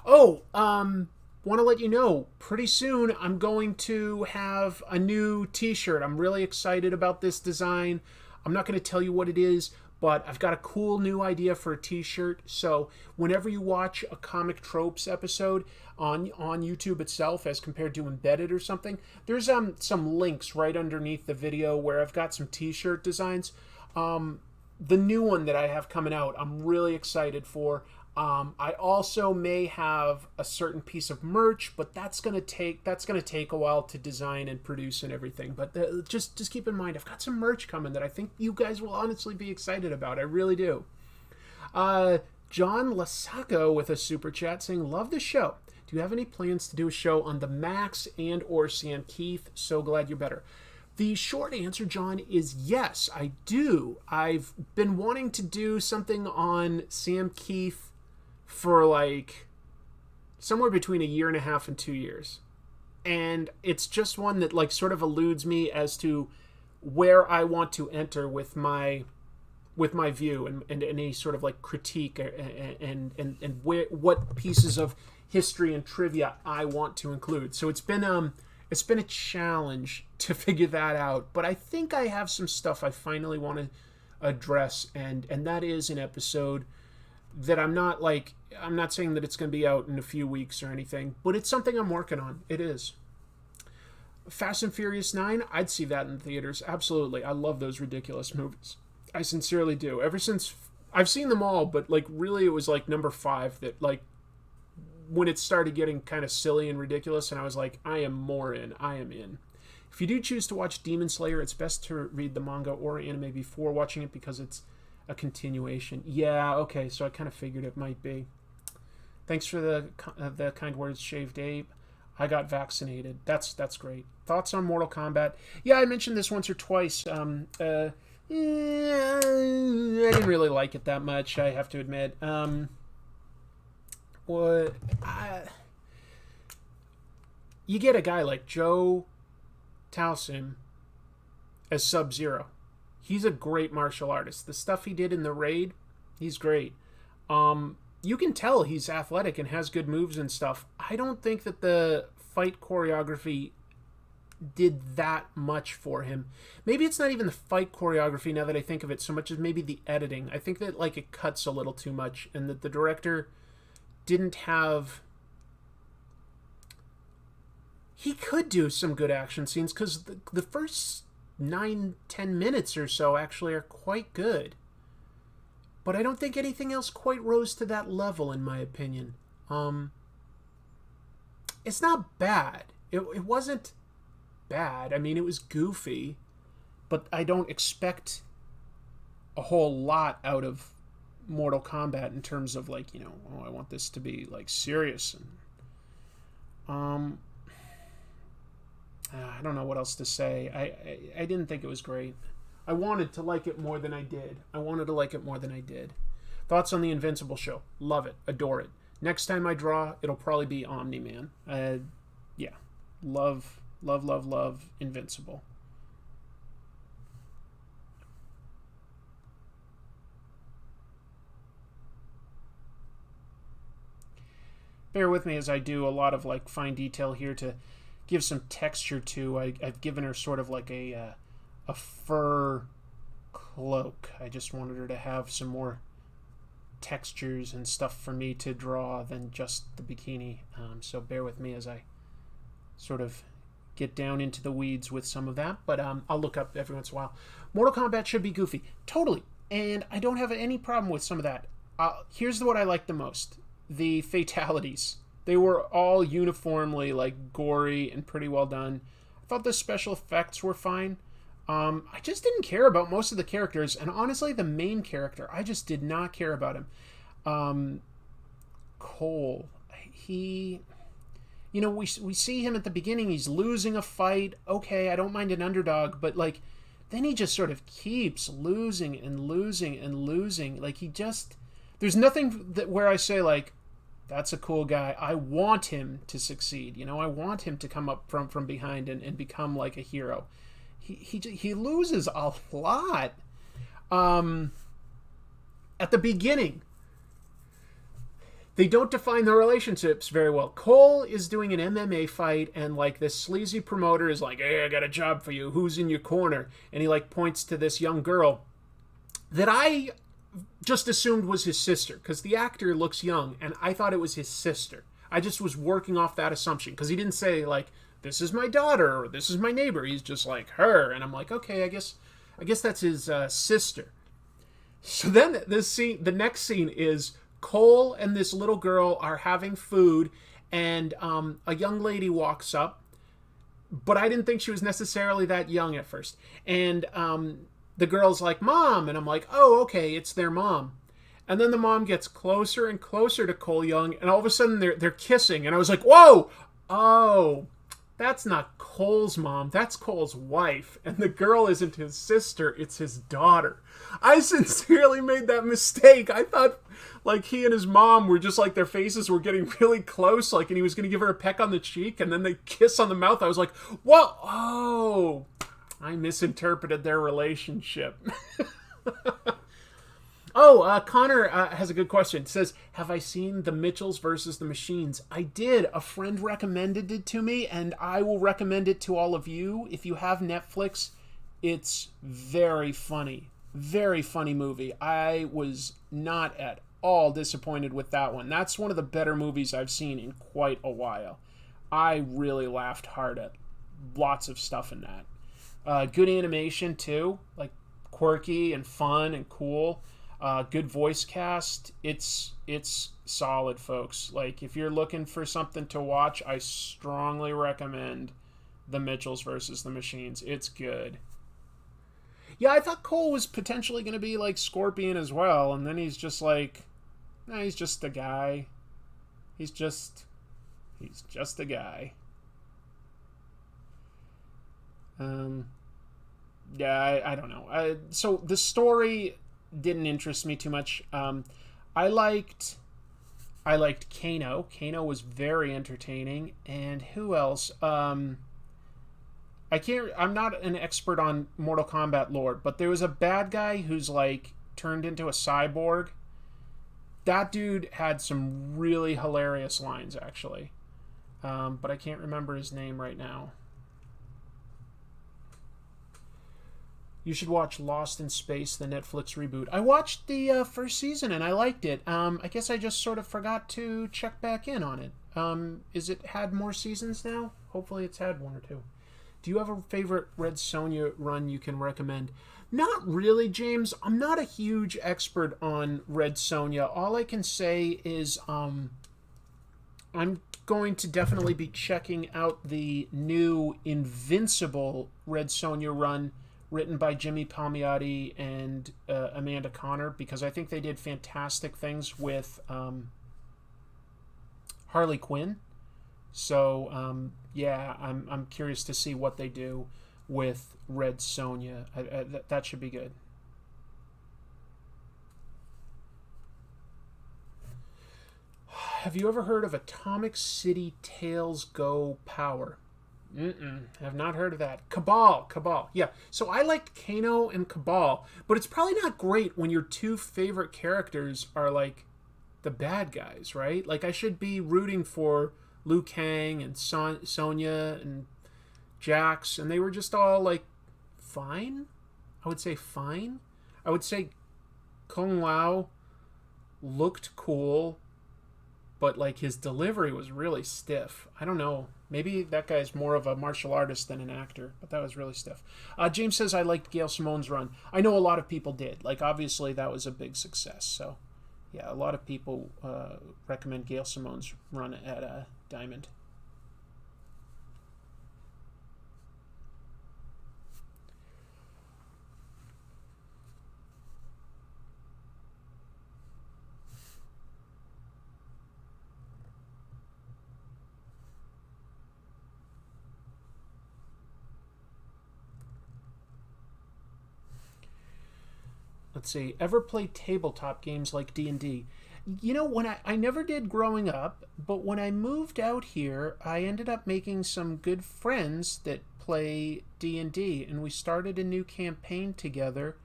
Oh, want to let you know, pretty soon I'm going to have a new t-shirt. I'm really excited about this design. I'm not going to tell you what it is, but I've got a cool new idea for a t-shirt. So whenever you watch a Comic Tropes episode on YouTube itself as compared to Embedded or something, there's some links right underneath the video where I've got some t-shirt designs. The new one that I have coming out, I'm really excited for. I also may have a certain piece of merch, but that's gonna take a while to design and produce and everything. But just keep in mind, I've got some merch coming that I think you guys will honestly be excited about. I really do. John Lasaco with a super chat saying, "Love the show. Do you have any plans to do a show on the Max and or Sam Keith? So glad you're better. The short answer, John, is yes, I do. I've been wanting to do something on Sam Keith for like somewhere between a year and a half and 2 years. And it's just one that like sort of eludes me as to where I want to enter with my view and any sort of like critique and what pieces of history and trivia I want to include. So it's been a challenge to figure that out, but I think I have some stuff I finally want to address, and that is an episode that I'm not saying that it's going to be out in a few weeks or anything, but it's something I'm working on. It is. Fast and Furious 9, I'd see that in theaters. Absolutely. I love those ridiculous movies. I sincerely do. Ever since I've seen them all, but like really it was like number 5 that like when it started getting kind of silly and ridiculous, and I was like, I am more in. I am in. If you do choose to watch Demon Slayer, it's best to read the manga or anime before watching it because it's a continuation. Yeah, okay, so I kind of figured it might be. Thanks for the kind words, Shaved Ape. I got vaccinated. That's great. Thoughts on Mortal Kombat? Yeah, I mentioned this once or twice. I didn't really like it that much, I have to admit. You get a guy like Joe Towson as Sub-Zero. He's a great martial artist. The stuff he did in the raid, he's great. You can tell he's athletic and has good moves and stuff. I don't think that the fight choreography did that much for him. Maybe it's not even the fight choreography now that I think of it so much as maybe the editing. I think that like it cuts a little too much and that the director didn't have... He could do some good action scenes because the first 9-10 minutes or so actually are quite good. But I don't think anything else quite rose to that level, in my opinion. It's not bad. It wasn't bad. I mean, it was goofy, but I don't expect a whole lot out of Mortal Kombat in terms of like, I want this to be like serious. And I don't know what else to say. I didn't think it was great. I wanted to like it more than I did. Thoughts on the Invincible show? Love it. Adore it. Next time I draw, it'll probably be Omni-Man. Yeah. Love Invincible. Bear with me as I do a lot of like fine detail here to give some texture to. I've given her sort of like a fur cloak. I just wanted her to have some more textures and stuff for me to draw than just the bikini. So bear with me as I sort of get down into the weeds with some of that. But I'll look up every once in a while. Mortal Kombat should be goofy. Totally. And I don't have any problem with some of that. Here's what I like the most. The fatalities. They were all uniformly like gory and pretty well done. I thought the special effects were fine. I just didn't care about most of the characters, and honestly, the main character, I just did not care about him. Cole, we see him at the beginning, he's losing a fight. Okay, I don't mind an underdog, but like, then he just sort of keeps losing and losing and losing. Like, there's nothing where I say like, that's a cool guy. I want him to succeed. I want him to come up from behind and become like a hero. He loses a lot. At the beginning, they don't define the relationships very well. Cole is doing an MMA fight, and like this sleazy promoter is like, "Hey, I got a job for you. Who's in your corner?" And he like points to this young girl that I just assumed was his sister because the actor looks young, and I thought it was his sister. I just was working off that assumption because he didn't say like, "This is my daughter," or "This is my neighbor." He's just like, "Her," and I'm like, okay, I guess that's his sister. So then the next scene is Cole and this little girl are having food, and a young lady walks up, but I didn't think she was necessarily that young at first, and the girl's like, "Mom," and I'm like, "Oh, okay, it's their mom." And then the mom gets closer and closer to Cole Young, and all of a sudden they're kissing, and I was like, whoa, oh, that's not Cole's mom, that's Cole's wife, and the girl isn't his sister, it's his daughter. I sincerely made that mistake. I thought like he and his mom were just like their faces were getting really close, like, and he was going to give her a peck on the cheek, and then they kiss on the mouth. I was like, whoa, oh, I misinterpreted their relationship. Oh, Connor has a good question. It says, have I seen The Mitchells versus the Machines? I did. A friend recommended it to me, and I will recommend it to all of you. If you have Netflix, it's very funny. Very funny movie. I was not at all disappointed with that one. That's one of the better movies I've seen in quite a while. I really laughed hard at lots of stuff in that. Good animation, too. Like, quirky and fun and cool. Good voice cast. It's solid, folks. Like, if you're looking for something to watch, I strongly recommend The Mitchells versus the Machines. It's good. Yeah, I thought Cole was potentially going to be like Scorpion as well, and then he's just like, nah, he's just a guy. He's just a guy. Yeah, I don't know. So the story didn't interest me too much. I liked Kano. Kano was very entertaining. And who else? I'm not an expert on Mortal Kombat lore, but there was a bad guy who's like turned into a cyborg. That dude had some really hilarious lines, actually. But I can't remember his name right now. You should watch Lost in Space, the Netflix reboot. I watched the first season and I liked it. I guess I just sort of forgot to check back in on it. Is it had more seasons now? Hopefully it's had one or two. Do you have a favorite Red Sonja run you can recommend? Not really, James. I'm not a huge expert on Red Sonja. All I can say is I'm going to definitely be checking out the new Invincible Red Sonja run written by Jimmy Palmiotti and Amanda Connor, because I think they did fantastic things with Harley Quinn. So, yeah, I'm curious to see what they do with Red Sonja. That should be good. Have you ever heard of Atomic City Tales Go Power? Have not heard of that. Cabal. Yeah. So I liked Kano and Cabal, but it's probably not great when your two favorite characters are like the bad guys, right? Like I should be rooting for Liu Kang and Sonya and Jax, and they were just all like fine. I would say fine. I would say Kung Lao looked cool, but like his delivery was really stiff. I don't know. Maybe that guy's more of a martial artist than an actor, but that was really stiff. James says I liked Gail Simone's run. I know a lot of people did. Like obviously that was a big success. So yeah, a lot of people recommend Gail Simone's run at Diamond. Let's see. Ever play tabletop games like D&D? You know, when I never did growing up, but when I moved out here, I ended up making some good friends that play D&D, and we started a new campaign together.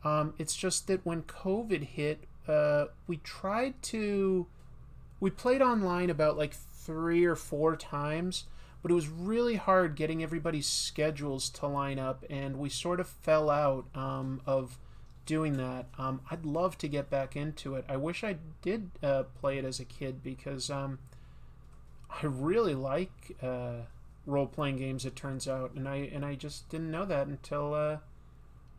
It's just that when COVID hit, we played online about like 3 or 4 times, but it was really hard getting everybody's schedules to line up, and we sort of fell out of doing that. I'd love to get back into it. I wish I did play it as a kid, because I really like role-playing games, it turns out, and I just didn't know that until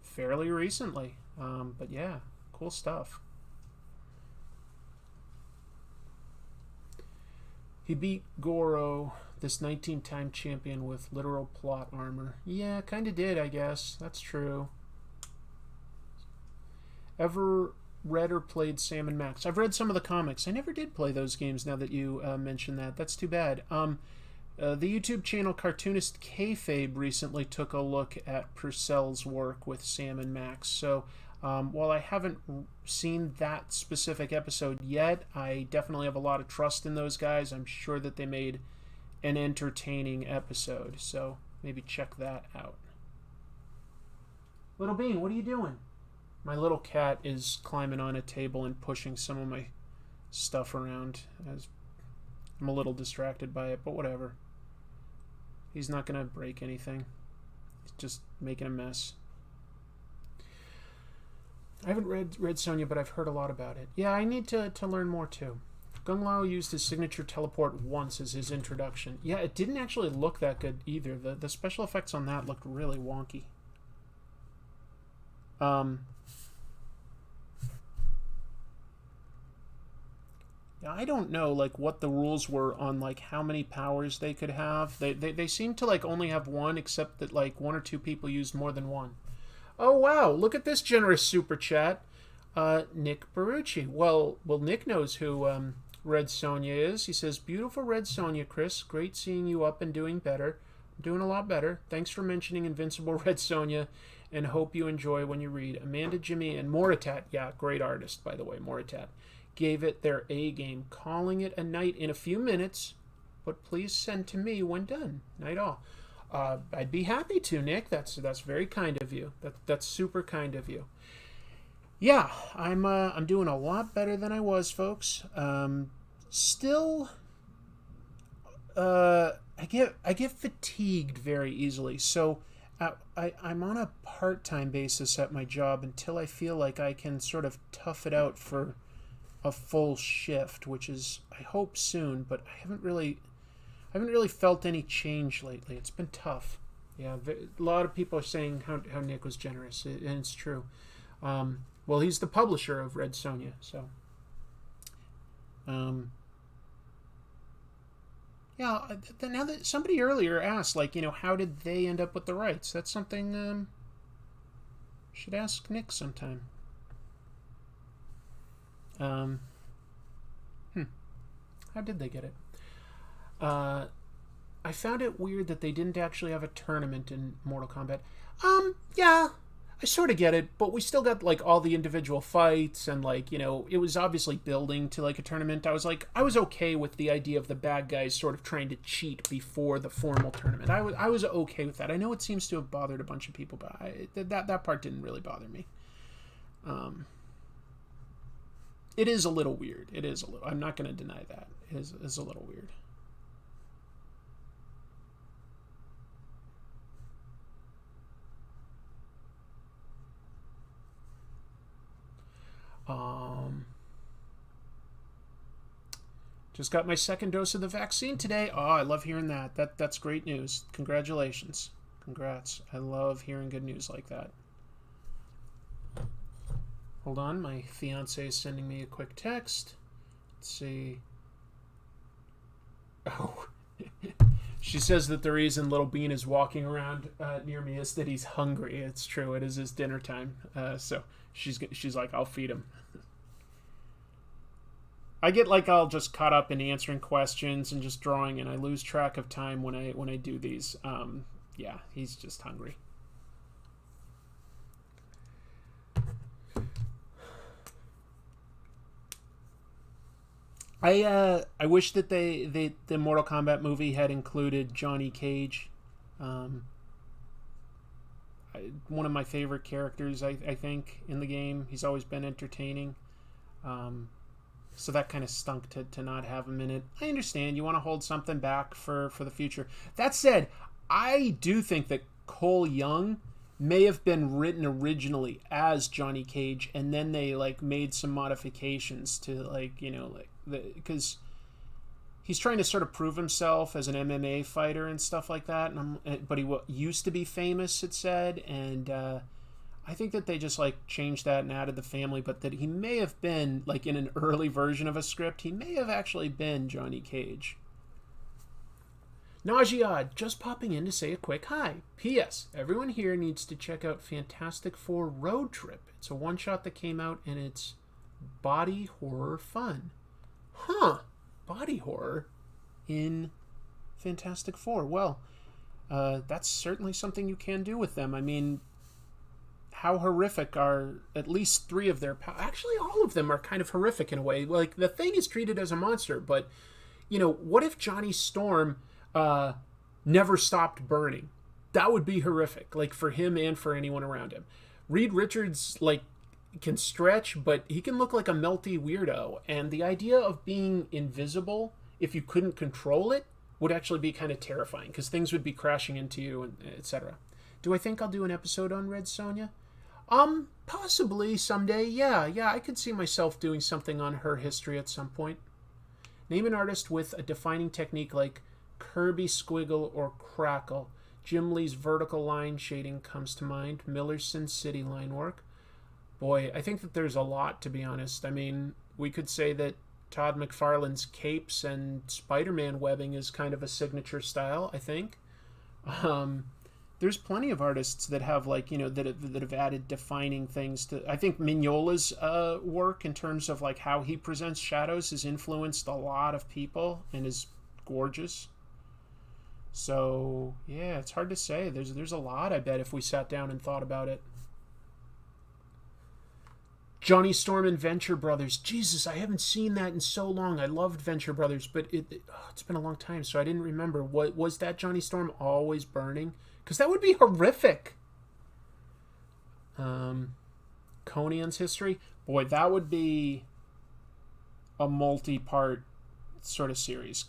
fairly recently. But yeah, cool stuff. He beat Goro, this 19-time champion, with literal plot armor. Yeah, kind of did, I guess. That's true. Ever read or played Sam and Max. I've read some of the comics. I never did play those games. Now that you mention that, that's too bad. The YouTube channel Cartoonist Kayfabe recently took a look at Purcell's work with Sam and Max. So while I haven't seen that specific episode yet, I definitely have a lot of trust in those guys. I'm sure that they made an entertaining episode. So maybe check that out. Little Bean, what are you doing? My little cat is climbing on a table and pushing some of my stuff around. I'm a little distracted by it, but whatever. He's not going to break anything. He's just making a mess. I haven't read Red Sonja, but I've heard a lot about it. Yeah, I need to learn more too. Gung Lao used his signature teleport once as his introduction. Yeah, it didn't actually look that good either. The special effects on that looked really wonky. Yeah, I don't know like what the rules were on like how many powers they could have. They seem to like only have one, except that like one or two people used more than one. Oh wow, look at this generous super chat. Nick Barucci. Well Nick knows who Red Sonja is. He says, "Beautiful Red Sonja, Chris. Great seeing you up and doing better. I'm doing a lot better. Thanks for mentioning Invincible Red Sonja, and hope you enjoy when you read. Amanda, Jimmy, and Moritat." Yeah, great artist, by the way, Moritat. "Gave it their A game, calling it a night in a few minutes, but please send to me when done. Night all." I'd be happy to, Nick. That's very kind of you. That's super kind of you. Yeah, I'm doing a lot better than I was, folks. Still, I get fatigued very easily. So I'm on a part-time basis at my job until I feel like I can sort of tough it out for a full shift, which is I hope soon. But I haven't really felt any change lately. It's been tough. Yeah, a lot of people are saying how Nick was generous, and it's true. Well, he's the publisher of Red Sonja, so. Yeah, now that somebody earlier asked, like, you know, how did they end up with the rights? That's something should ask Nick sometime. How did they get it? I found it weird that they didn't actually have a tournament in Mortal Kombat. Yeah, I sort of get it, but we still got, like, all the individual fights, and, like, you know, it was obviously building to, like, a tournament. I was okay with the idea of the bad guys sort of trying to cheat before the formal tournament. I was okay with that. I know it seems to have bothered a bunch of people, but that part didn't really bother me. It is a little weird. It is a little. I'm not going to deny that. It is a little weird. Just got my second dose of the vaccine today. Oh, I love hearing that. That's great news. Congratulations. Congrats. I love hearing good news like that. Hold on, my fiance is sending me a quick text. Let's see. Oh. She says that the reason Little Bean is walking around near me is that he's hungry. It's true. It is his dinner time. So she's like, I'll feed him. I get like all just caught up in answering questions and just drawing, and I lose track of time when I do these. Yeah, he's just hungry. I wish that the Mortal Kombat movie had included Johnny Cage. One of my favorite characters, I think, in the game. He's always been entertaining. So that kind of stunk to not have him in it. I understand you want to hold something back for the future. That said, I do think that Cole Young may have been written originally as Johnny Cage, and then they like made some modifications to like, you know, like because he's trying to sort of prove himself as an MMA fighter and stuff like that. But he used to be famous, it said, and I think that they just like changed that and added the family, but that he may have been like in an early version of a script, he may have actually been Johnny Cage. Najiad, just popping in to say a quick hi. P.S. Everyone here needs to check out Fantastic Four Road Trip. It's a one-shot that came out, and it's body horror fun. Huh. Body horror in Fantastic Four. Well, that's certainly something you can do with them. I mean, how horrific are at least 3 of their... Actually, all of them are kind of horrific in a way. Like, the Thing is treated as a monster, but, what if Johnny Storm never stopped burning? That would be horrific, like, for him and for anyone around him. Reed Richards, like, can stretch, but he can look like a melty weirdo. And the idea of being invisible, if you couldn't control it, would actually be kind of terrifying, because things would be crashing into you, and etc. Do I think I'll do an episode on Red Sonja? Possibly someday. Yeah, I could see myself doing something on her history at some point. Name an artist with a defining technique like Kirby Squiggle or Crackle. Jim Lee's vertical line shading comes to mind. Miller's Sin City line work. Boy, I think that there's a lot, to be honest. I mean, we could say that Todd McFarlane's capes and Spider-Man webbing is kind of a signature style, I think. There's plenty of artists that have, like, that have added defining things to... I think Mignola's work in terms of, like, how he presents shadows has influenced a lot of people and is gorgeous. So, yeah, it's hard to say. There's a lot, I bet, if we sat down and thought about it. Johnny Storm and Venture Brothers. Jesus, I haven't seen that in so long. I loved Venture Brothers, but it's been a long time, so I didn't remember. Was that Johnny Storm always burning? Because that would be horrific. Conan's history. Boy, that would be a multi-part sort of series.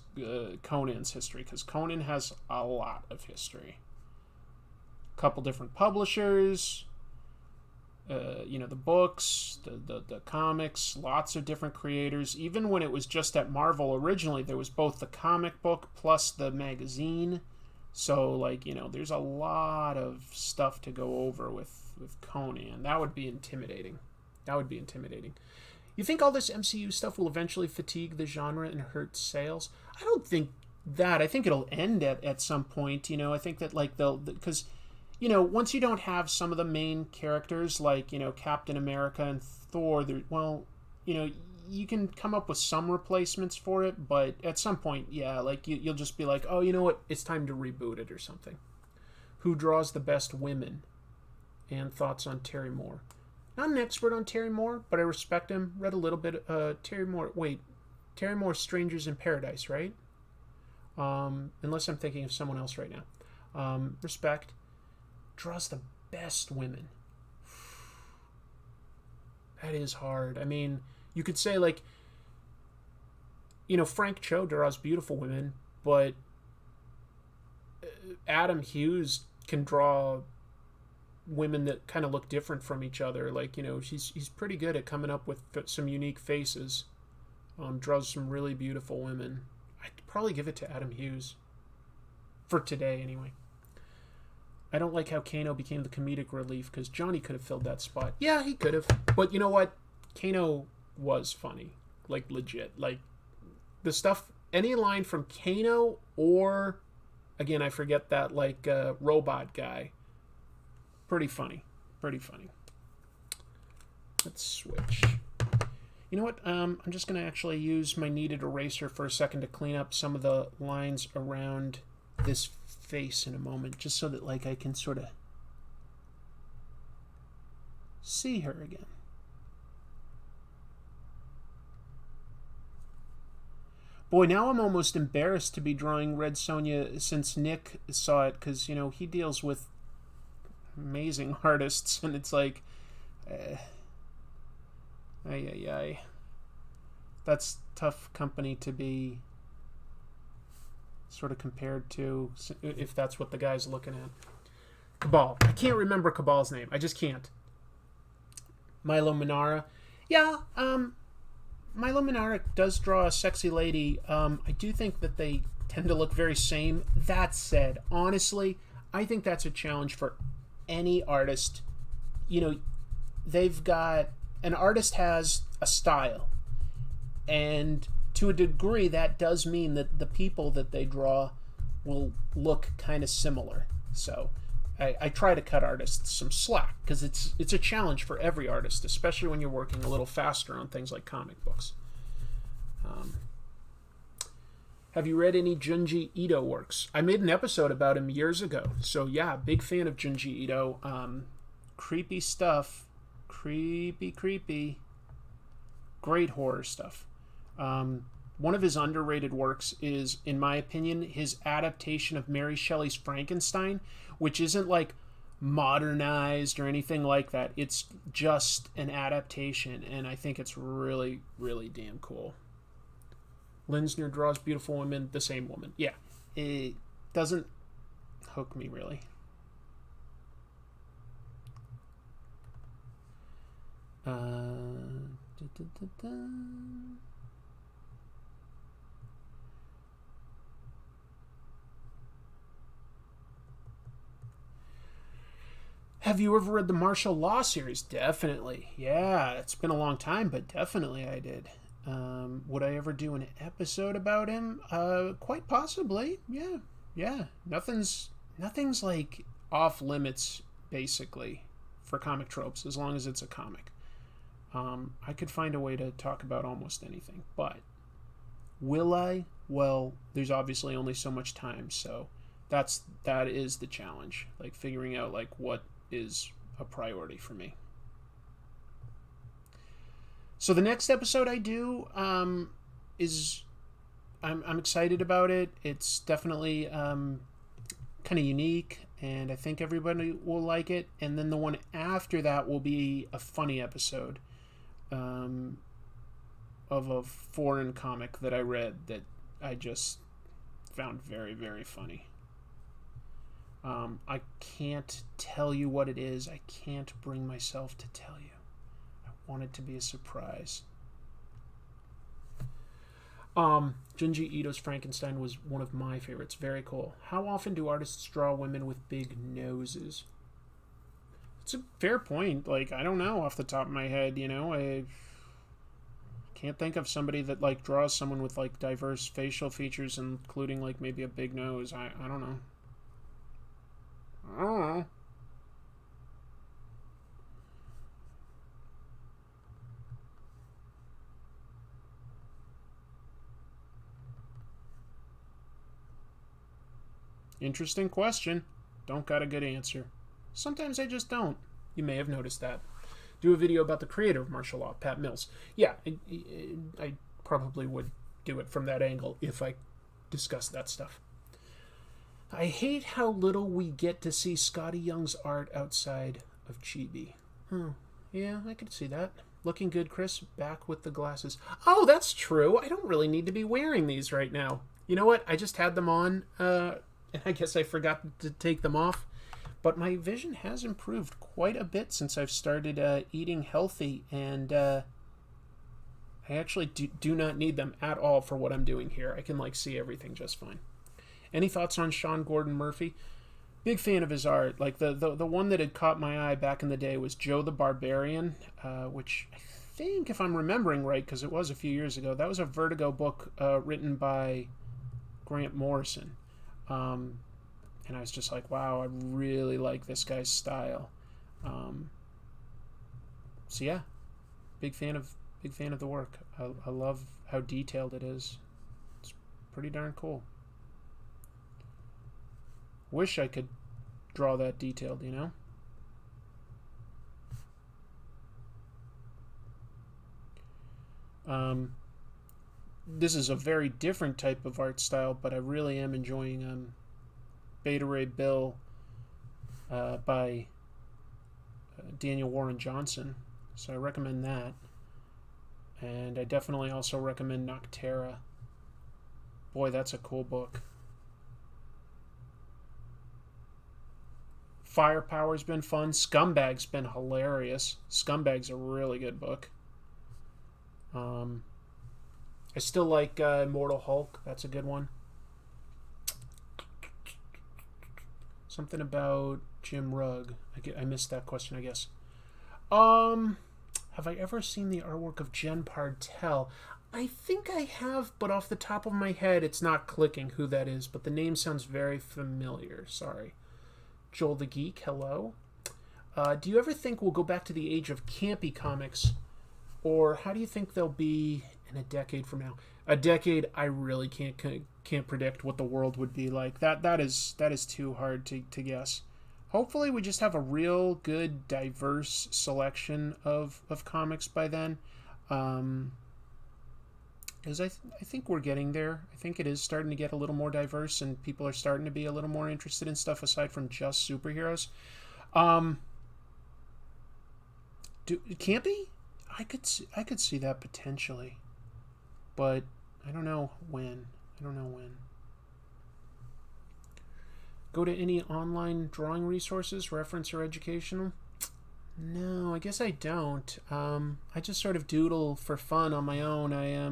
Conan's history, because Conan has a lot of history. A couple different publishers. The books, the comics, lots of different creators. Even when it was just at Marvel originally, there was both the comic book plus the magazine. So, like, there's a lot of stuff to go over with Conan. That would be intimidating. You think all this MCU stuff will eventually fatigue the genre and hurt sales? I don't think that. I think it'll end at some point. I think that, like, because... once you don't have some of the main characters like, Captain America and Thor, you can come up with some replacements for it, but at some point, yeah, like, you'll just be like, oh, you know what, it's time to reboot it or something. Who draws the best women? And thoughts on Terry Moore. Not an expert on Terry Moore, but I respect him. Read a little bit. Terry Moore's Strangers in Paradise, right? Unless I'm thinking of someone else right now. Respect. Draws the best women. That is hard. I mean, you could say, like, Frank Cho draws beautiful women, but Adam Hughes can draw women that kind of look different from each other. Like, he's pretty good at coming up with some unique faces. Draws some really beautiful women. I'd probably give it to Adam Hughes. For today, anyway. I don't like how Kano became the comedic relief, because Johnny could have filled that spot. Yeah, he could have. But you know what? Kano was funny. Like, legit. Like, the stuff... Any line from Kano or... Again, I forget that, like, robot guy. Pretty funny. Let's switch. You know what? I'm just going to actually use my kneaded eraser for a second to clean up some of the lines around this face in a moment, just so that, like, I can sort of see her again. Boy, now I'm almost embarrassed to be drawing Red Sonja since Nick saw it, because, he deals with amazing artists, and it's like, that's tough company to be sort of compared to, if that's what the guy's looking at. Cabal. I can't remember Cabal's name. I just can't. Milo Manara. Yeah, Milo Manara does draw a sexy lady. I do think that they tend to look very same. That said, honestly, I think that's a challenge for any artist. They've got... An artist has a style. And to a degree, that does mean that the people that they draw will look kind of similar. So, I try to cut artists some slack because it's a challenge for every artist, especially when you're working a little faster on things like comic books. Have you read any Junji Ito works? I made an episode about him years ago. So yeah, big fan of Junji Ito. Creepy stuff. Creepy. Great horror stuff. One of his underrated works is, in my opinion, his adaptation of Mary Shelley's Frankenstein, which isn't like modernized or anything like that. It's just an adaptation, and I think it's really, really damn cool. Linsner draws beautiful women, the same woman. Yeah, it doesn't hook me really. Have you ever read the Martial Law series? Definitely. Yeah, it's been a long time, but definitely I did. Would I ever do an episode about him? Quite possibly. Yeah. Nothing's like off limits, basically, for comic tropes, as long as it's a comic. I could find a way to talk about almost anything, but will I? Well, there's obviously only so much time, so that is the challenge, like figuring out like what is a priority for me. So the next episode I do is I'm excited about it. It's definitely kind of unique, and I think everybody will like it. And then the one after that will be a funny episode of a foreign comic that I read that I just found very, very funny. I can't tell you what it is. I can't bring myself to tell you. I want it to be a surprise. Junji Ito's Frankenstein was one of my favorites. Very cool. How often do artists draw women with big noses? It's a fair point. Like, I don't know off the top of my head, you know. I can't think of somebody that like draws someone with like diverse facial features, including like maybe a big nose. I don't know. I don't know. Interesting question. Don't got a good answer. Sometimes I just don't. You may have noticed that. Do a video about the creator of martial law, Pat Mills. Yeah, I probably would do it from that angle if I discussed that stuff. I hate how little we get to see Scotty Young's art outside of Chibi. Yeah, I could see that. Looking good, Chris. Back with the glasses. Oh, that's true. I don't really need to be wearing these right now. You know what? I just had them on, and I guess I forgot to take them off. But my vision has improved quite a bit since I've started eating healthy, and I actually do not need them at all for what I'm doing here. I can like see everything just fine. Any thoughts on Sean Gordon Murphy? Big fan of his art. Like the one that had caught my eye back in the day was Joe the Barbarian, which I think, if I'm remembering right, because it was a few years ago, that was a Vertigo book written by Grant Morrison. And I was just like, wow, I really like this guy's style. So yeah, big fan of the work. I love how detailed it is. It's pretty darn cool. Wish I could draw that detailed, you know? This is a very different type of art style, but I really am enjoying Beta Ray Bill by Daniel Warren Johnson. So I recommend that. And I definitely also recommend Noctera. Boy, that's a cool book. Firepower's been fun. Scumbag's been hilarious. Scumbag's a really good book. I still like Immortal Hulk. That's a good one. Something about Jim Rugg. I missed that question, I guess. Have I ever seen the artwork of Jen Partel? I think I have, but off the top of my head, it's not clicking who that is. But the name sounds very familiar. Sorry. Joel the Geek, hello. Do you ever think we'll go back to the age of campy comics? Or how do you think they'll be in a decade from now? A decade, I really can't predict what the world would be like. That is too hard to guess. Hopefully we just have a real good, diverse selection of comics by then. Because I think we're getting there. I think it is starting to get a little more diverse, and people are starting to be a little more interested in stuff aside from just superheroes. Campy? I could see that potentially, but I don't know when. Go to any online drawing resources, reference or educational? No, I guess I don't. I just sort of doodle for fun on my own. I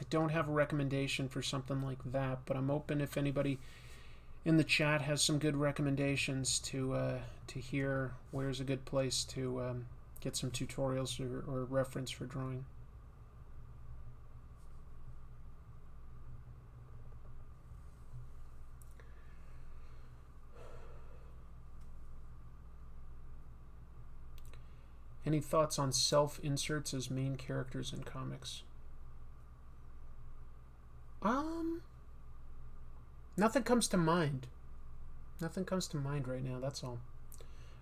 don't have a recommendation for something like that, but I'm open if anybody in the chat has some good recommendations to hear where's a good place to get some tutorials or reference for drawing. Any thoughts on self-inserts as main characters in comics? Nothing comes to mind. Nothing comes to mind right now, that's all.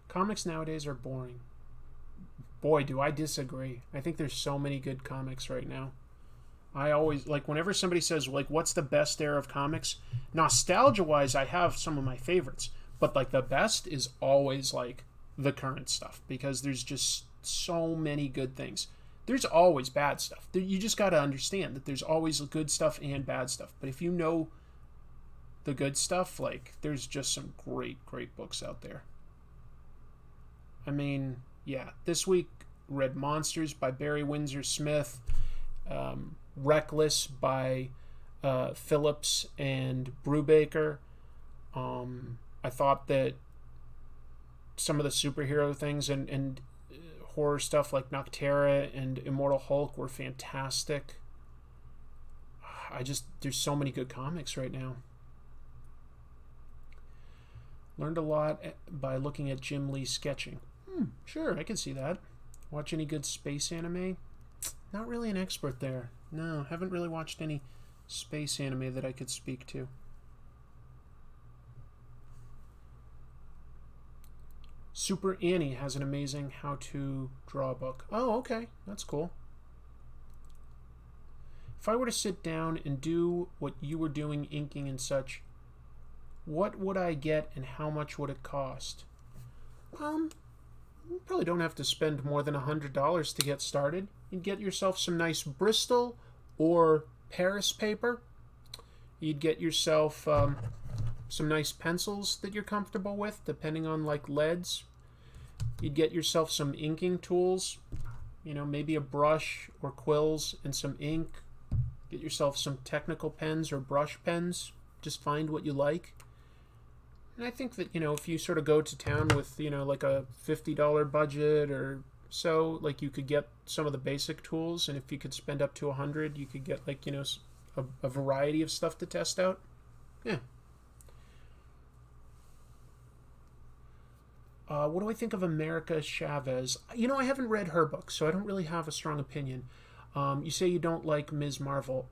Comics nowadays are boring. Boy, do I disagree. I think there's so many good comics right now. I always, like, whenever somebody says, like, what's the best era of comics? Nostalgia-wise, I have some of my favorites. But, like, the best is always, like, the current stuff. Because there's just so many good things. There's always bad stuff. You just got to understand that there's always good stuff and bad stuff. But if you know the good stuff, like, there's just some great books out there. I mean, yeah, this week, Red Monsters by Barry Windsor Smith, Reckless by Phillips and Brubaker. I thought that some of the superhero things and horror stuff like Noctera and Immortal Hulk were fantastic. There's so many good comics right now. Learned a lot by looking at Jim Lee sketching. Sure, I can see that. Watch any good space anime? Not really an expert there. No, haven't really watched any space anime that I could speak to. Super Annie has an amazing how to draw book. Oh, okay. That's cool. If I were to sit down and do what you were doing, inking and such, what would I get and how much would it cost? You probably don't have to spend more than $100 to get started. You'd get yourself some nice Bristol or Paris paper. You'd get yourself some nice pencils that you're comfortable with, depending on like leads. You'd get yourself some inking tools, maybe a brush or quills and some ink. Get yourself some technical pens or brush pens. Just find what you like. And I think that, if you sort of go to town with, like a $50 budget or so, like you could get some of the basic tools. And if you could spend up to $100, you could get like, a variety of stuff to test out. Yeah. What do I think of America Chavez? I haven't read her book, so I don't really have a strong opinion. You say you don't like Ms. Marvel.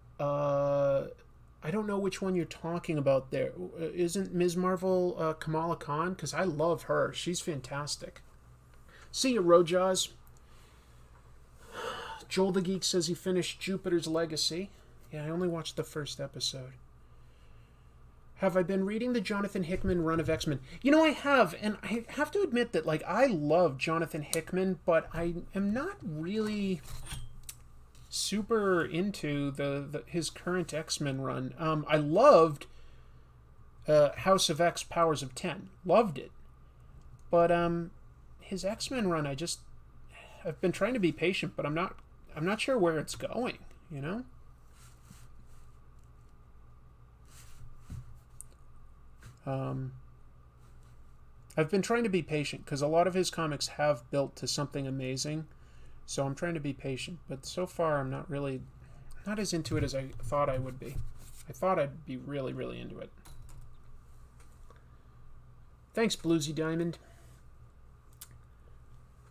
I don't know which one you're talking about there. Isn't Ms. Marvel Kamala Khan? Because I love her. She's fantastic. See you, Rojas. Joel the Geek says he finished Jupiter's Legacy. Yeah, I only watched the first episode. Have I been reading the Jonathan Hickman run of X-Men? I have, and I have to admit that, like, I love Jonathan Hickman, but I am not really super into his current X-Men run. I loved House of X, Powers of 10. Loved it. But his X-Men run, I've been trying to be patient, but I'm not sure where it's going, I've been trying to be patient because a lot of his comics have built to something amazing. So I'm trying to be patient, but so far I'm not as into it as I thought I would be. I thought I'd be really, really into it. Thanks, Bluesy Diamond.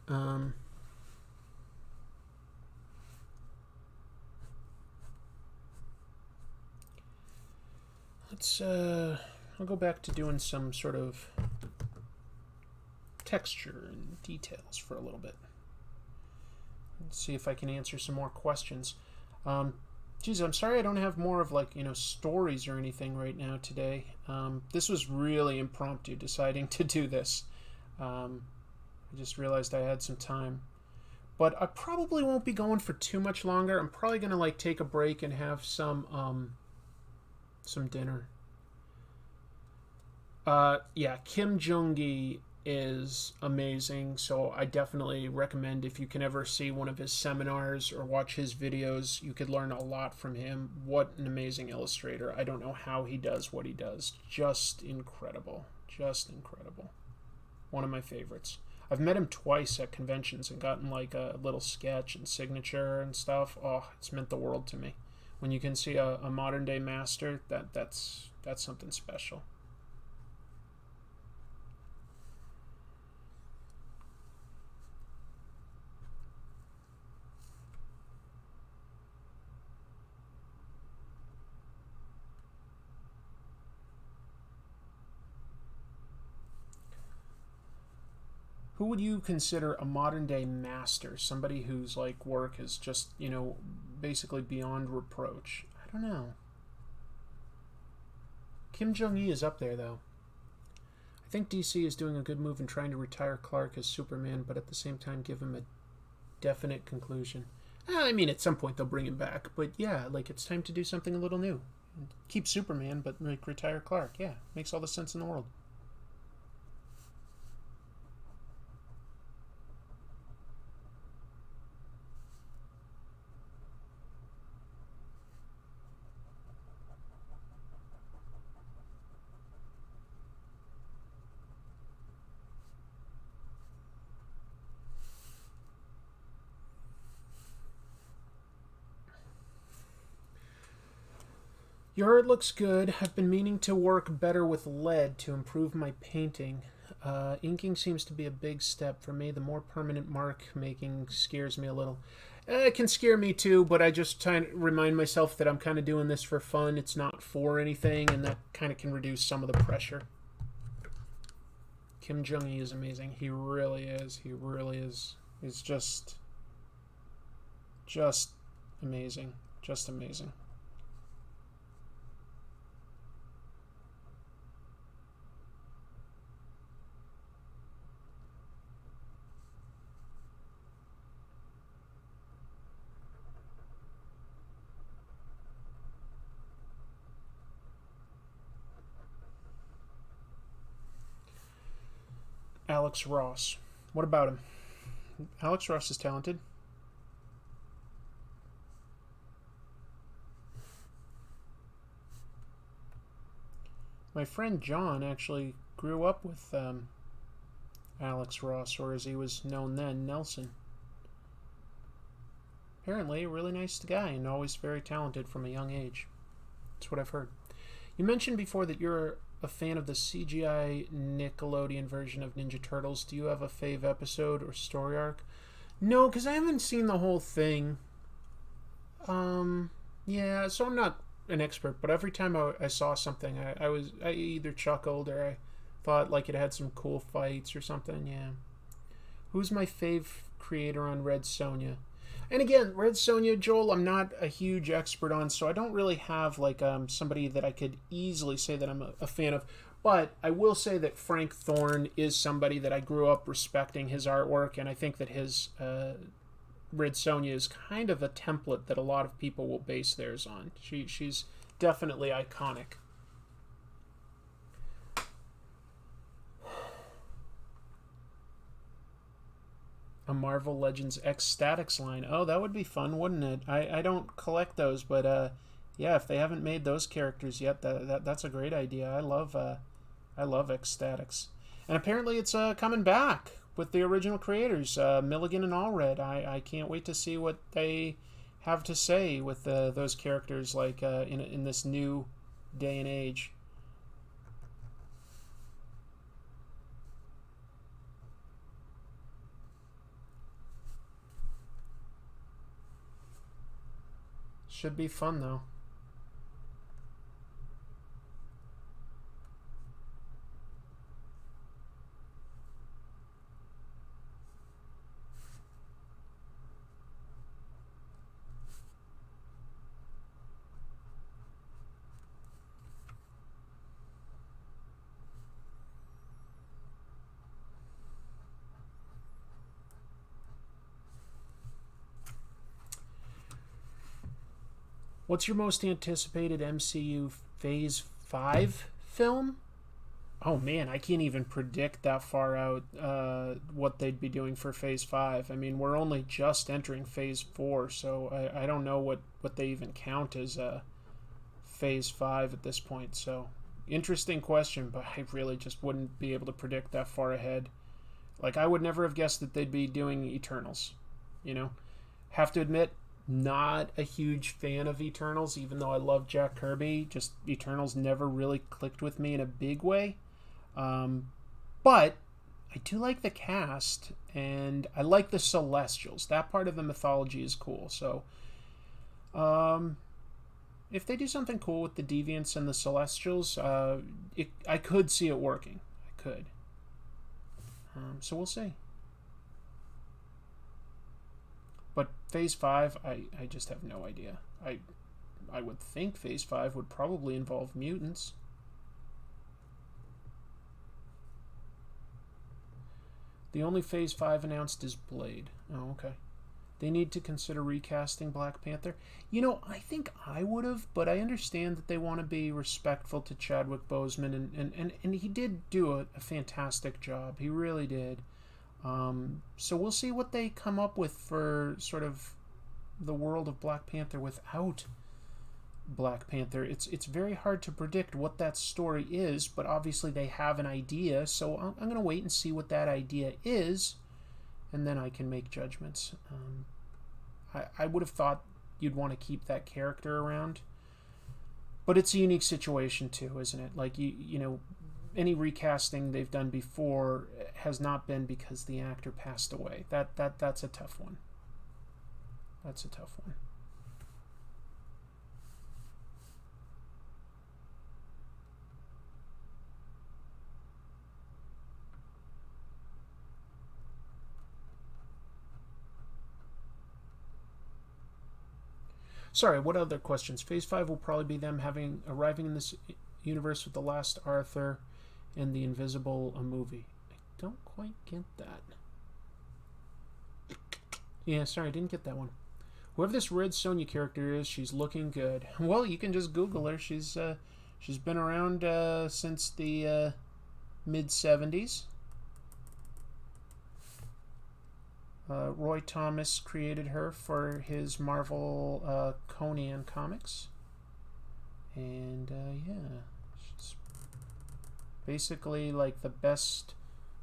I'll go back to doing some sort of texture and details for a little bit. Let's see if I can answer some more questions. Geez, I'm sorry I don't have more of stories or anything right now today. This was really impromptu deciding to do this. I just realized I had some time. But I probably won't be going for too much longer. I'm probably going to take a break and have some dinner. Yeah, Kim Jung-gi is amazing, so I definitely recommend if you can ever see one of his seminars or watch his videos, you could learn a lot from him. What an amazing illustrator. I don't know how he does what he does. Just incredible. Just incredible. One of my favorites. I've met him twice at conventions and gotten a little sketch and signature and stuff. Oh, it's meant the world to me. When you can see a modern day master, that's something special. Who would you consider a modern day master? Somebody whose work is just, basically beyond reproach. I don't know. Kim Jong-il is up there, though. I think DC is doing a good move in trying to retire Clark as Superman, but at the same time give him a definite conclusion. I mean, at some point they'll bring him back, but yeah, it's time to do something a little new. Keep Superman, but retire Clark. Yeah, makes all the sense in the world. Your art looks good. I've been meaning to work better with lead to improve my painting. Inking seems to be a big step for me. The more permanent mark making scares me a little. It can scare me too, but I just try to remind myself that I'm kind of doing this for fun. It's not for anything, and that kind of can reduce some of the pressure. Kim Jong-il is amazing. He really is. He really is. He's just amazing. Just amazing. Alex Ross. What about him? Alex Ross is talented. My friend John actually grew up with Alex Ross, or as he was known then, Nelson. Apparently a really nice guy and always very talented from a young age. That's what I've heard. You mentioned before that you're a fan of the CGI Nickelodeon version of Ninja Turtles. Do you have a fave episode or story arc? No, because I haven't seen the whole thing. Yeah, so I'm not an expert, but every time I saw something, I either chuckled or I thought it had some cool fights or something. Yeah. Who's my fave creator on Red Sonja? And again, Red Sonja, Joel, I'm not a huge expert on, so I don't really have somebody that I could easily say that I'm a fan of. But I will say that Frank Thorne is somebody that I grew up respecting his artwork, and I think that his Red Sonja is kind of a template that a lot of people will base theirs on. She's definitely iconic. A Marvel Legends X Statics line. Oh, that would be fun, wouldn't it? I don't collect those, but yeah, if they haven't made those characters yet, that's a great idea. I love X Statics. And apparently it's coming back with the original creators, Milligan and Allred. I can't wait to see what they have to say with those characters in this new day and age. Should be fun, though. What's your most anticipated MCU Phase 5 film? Oh man, I can't even predict that far out what they'd be doing for Phase 5. I mean, we're only just entering Phase 4, so I don't know what they even count as Phase 5 at this point. So, interesting question, but I really just wouldn't be able to predict that far ahead. Like, I would never have guessed that they'd be doing Eternals, you know? Have to admit, not a huge fan of Eternals, even though I love Jack Kirby. Just Eternals never really clicked with me in a big way. But I do like the cast, and I like the Celestials. That part of the mythology is cool. So, if they do something cool with the Deviants and the Celestials, I could see it working. I could. So we'll see. But Phase 5, I just have no idea. I would think Phase 5 would probably involve mutants. The only Phase 5 announced is Blade. Oh, okay. They need to consider recasting Black Panther. You know, I think I would have, but I understand that they want to be respectful to Chadwick Boseman, and he did do a fantastic job. He really did. So we'll see what they come up with for sort of the world of Black Panther without Black Panther. It's very hard to predict what that story is, but obviously they have an idea, so I'm going to wait and see what that idea is, and then I can make judgments. I would have thought you'd want to keep that character around, but it's a unique situation too, isn't it? Like, you know, any recasting they've done before has not been because the actor passed away. That's a tough one. That's a tough one. Sorry, what other questions? Phase 5 will probably be them arriving in this universe with the last Arthur and the Invisible movie. I don't quite get that. Yeah, sorry, I didn't get that one. Whoever this Red Sonja character is, she's looking good. Well, you can just Google her. She's been around since the mid-70s. Roy Thomas created her for his Marvel Conan comics. And yeah, she's basically like the best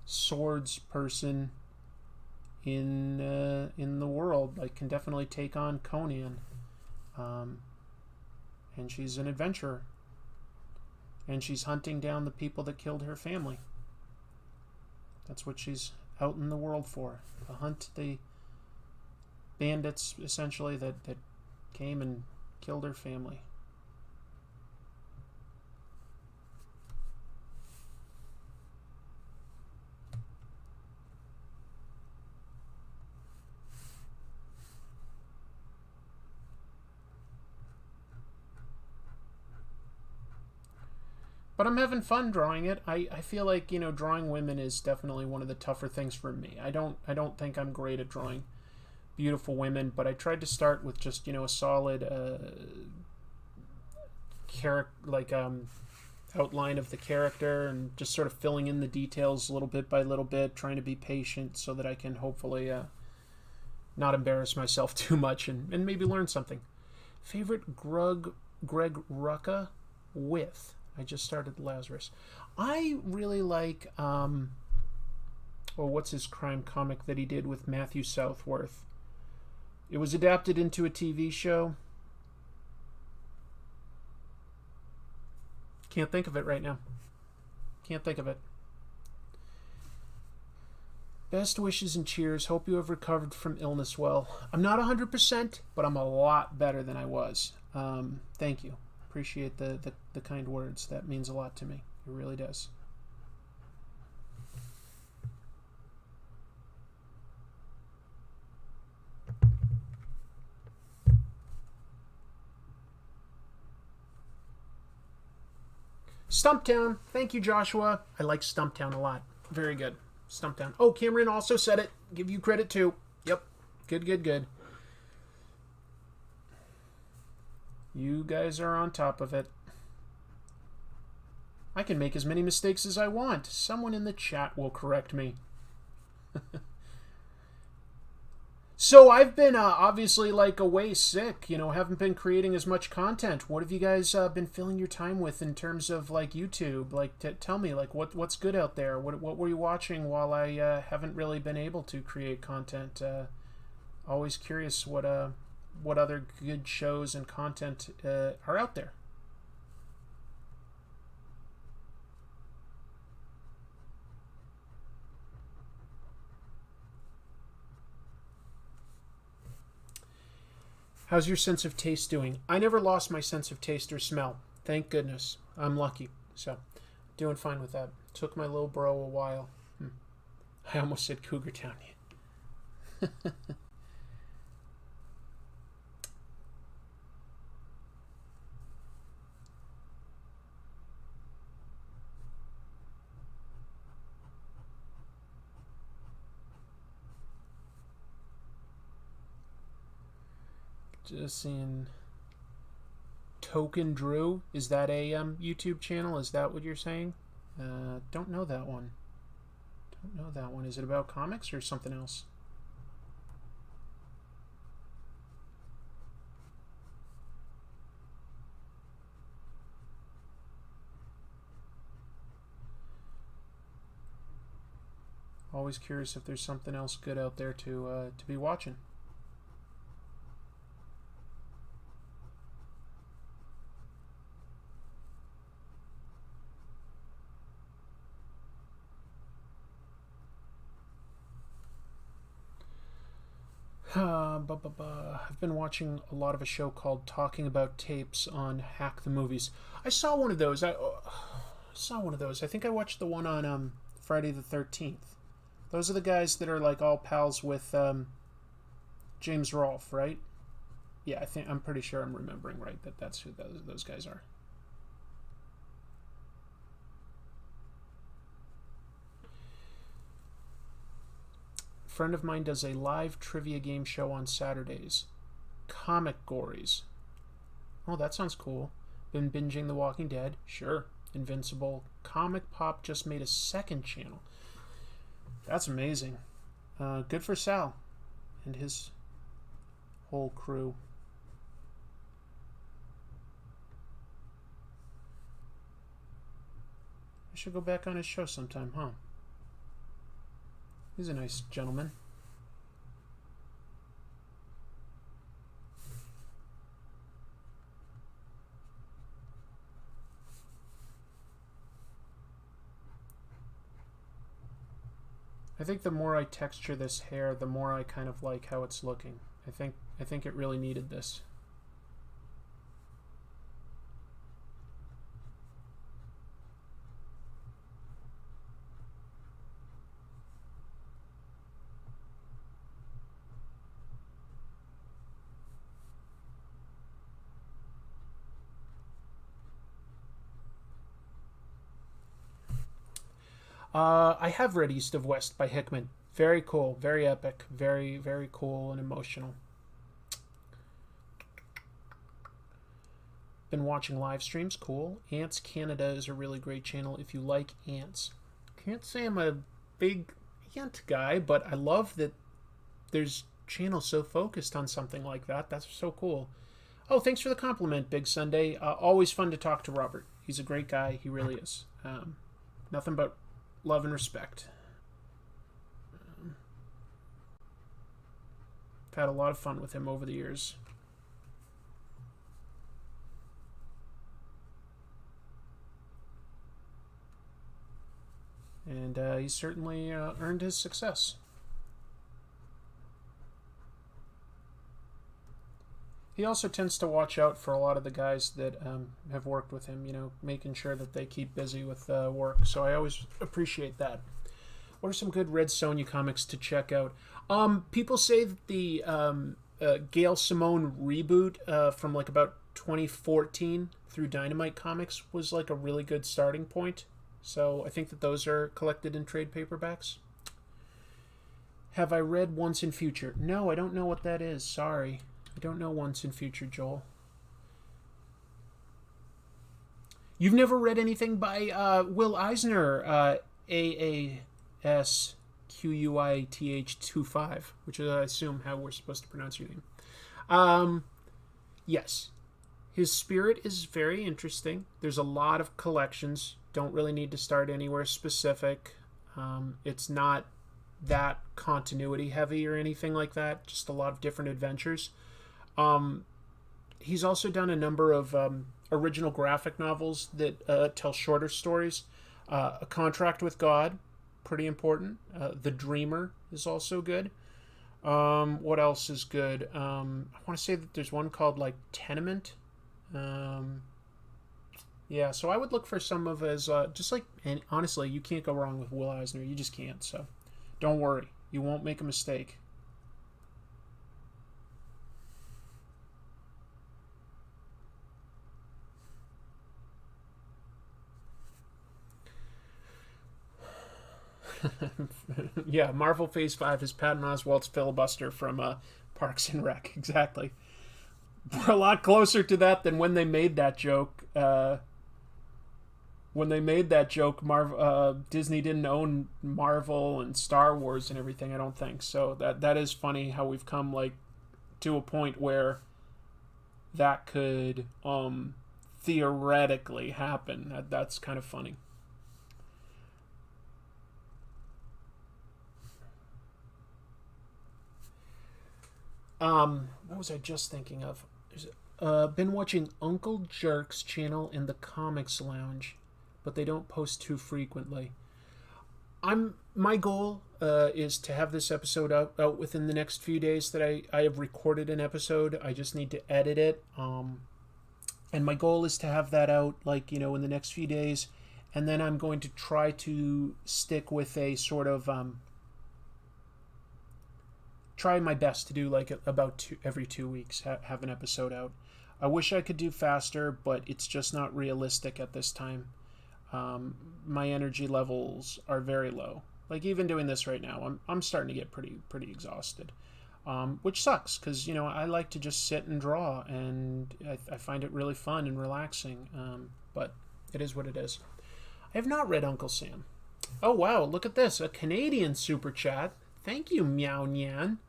swords person in the world. Like, can definitely take on Conan. And she's an adventurer. And she's hunting down the people that killed her family. That's what she's out in the world for. To hunt the bandits, essentially, that came and killed her family. But I'm having fun drawing it. I feel like, you know, drawing women is definitely one of the tougher things for me. I don't think I'm great at drawing beautiful women, but I tried to start with just, you know, a solid outline of the character, and just sort of filling in the details little bit by little bit, trying to be patient so that I can hopefully not embarrass myself too much and maybe learn something. Favorite Greg Rucka with? I just started Lazarus. I really like, what's his crime comic that he did with Matthew Southworth? It was adapted into a TV show. Can't think of it right now. Can't think of it. Best wishes and cheers. Hope you have recovered from illness well. I'm not 100%, but I'm a lot better than I was. Thank you. Appreciate the kind words. That means a lot to me. It really does. Stumptown. Thank you, Joshua. I like Stumptown a lot. Very good. Stumptown. Oh, Cameron also said it. Give you credit too. Yep. Good, good, good. You guys are on top of it. I can make as many mistakes as I want. Someone in the chat will correct me. So I've been obviously like away sick, you know, haven't been creating as much content. What have you guys been filling your time with in terms of like YouTube? Like, tell me, like, what's good out there? What were you watching while I haven't really been able to create content? Always curious what other good shows and content are out there. How's your sense of taste doing? I never lost my sense of taste or smell. Thank goodness. I'm lucky. So, doing fine with that. Took my little bro a while. I almost said Cougar Town. Just seeing Token Drew. Is that a YouTube channel? Is that what you're saying? Don't know that one. Don't know that one. Is it about comics or something else? Always curious if there's something else good out there to be watching. I've been watching a lot of a show called Talking About Tapes on Hack the Movies. I saw one of those. I think I watched the one on Friday the 13th. Those are the guys that are like all pals with James Rolfe, right? Yeah, I'm pretty sure I'm remembering right that's who those guys are. A friend of mine does a live trivia game show on Saturdays. Comic Gories. Oh, that sounds cool. Been binging The Walking Dead. Sure. Invincible. Comic Pop just made a second channel. That's amazing. Good for Sal and his whole crew. I should go back on his show sometime, huh? He's a nice gentleman. I think the more I texture this hair, the more I kind of like how it's looking. I think it really needed this. I have read East of West by Hickman. Very cool, very epic, very, very cool and emotional. Been watching live streams, cool. Ants Canada is a really great channel if you like ants. Can't say I'm a big ant guy, but I love that there's channels so focused on something like that. That's so cool. Oh, thanks for the compliment, Big Sunday. Always fun to talk to Robert. He's a great guy. He really is. Nothing but love and respect. I've had a lot of fun with him over the years. and he certainly earned his success. He also tends to watch out for a lot of the guys that have worked with him, making sure that they keep busy with work. So I always appreciate that. What are some good Red Sonja comics to check out? People say that the Gail Simone reboot from like about 2014 through Dynamite Comics was like a really good starting point. So I think that those are collected in trade paperbacks. Have I read Once in Future? No, I don't know what that is. Sorry. I don't know Once in Future, Joel. You've never read anything by Will Eisner, AASQUITH25, which is, I assume, how we're supposed to pronounce your name. Yes. His spirit is very interesting. There's a lot of collections. Don't really need to start anywhere specific. It's not that continuity heavy or anything like that. Just a lot of different adventures. He's also done a number of original graphic novels that tell shorter stories. A Contract with God, pretty important. The Dreamer is also good. What else is good? I want to say that there's one called like Tenement. Yeah, so I would look for some of his, just like, and honestly, you can't go wrong with Will Eisner. You just can't, so don't worry. You won't make a mistake. Yeah, Marvel Phase 5 is Patton Oswalt's filibuster from Parks and Rec. Exactly. We're a lot closer to that than when they made that joke. Disney didn't own Marvel and Star Wars and everything, I don't think. So that is funny how we've come like to a point where that could theoretically happen. That's kind of funny. What was I just thinking of? Been watching Uncle Jerk's channel in the Comics Lounge, but they don't post too frequently. My goal is to have this episode out within the next few days. That I have recorded an episode. I just need to edit it. And my goal is to have that out in the next few days, and then I'm going to try to stick with a sort of try my best to do every 2 weeks have an episode out. I wish I could do faster, but it's just not realistic at this time. My energy levels are very low. Like even doing this right now, I'm starting to get pretty exhausted, which sucks because I like to just sit and draw, and I find it really fun and relaxing. But it is what it is. I have not read Uncle Sam. Oh wow, look at this, a Canadian super chat. Thank you, Meow Nyan.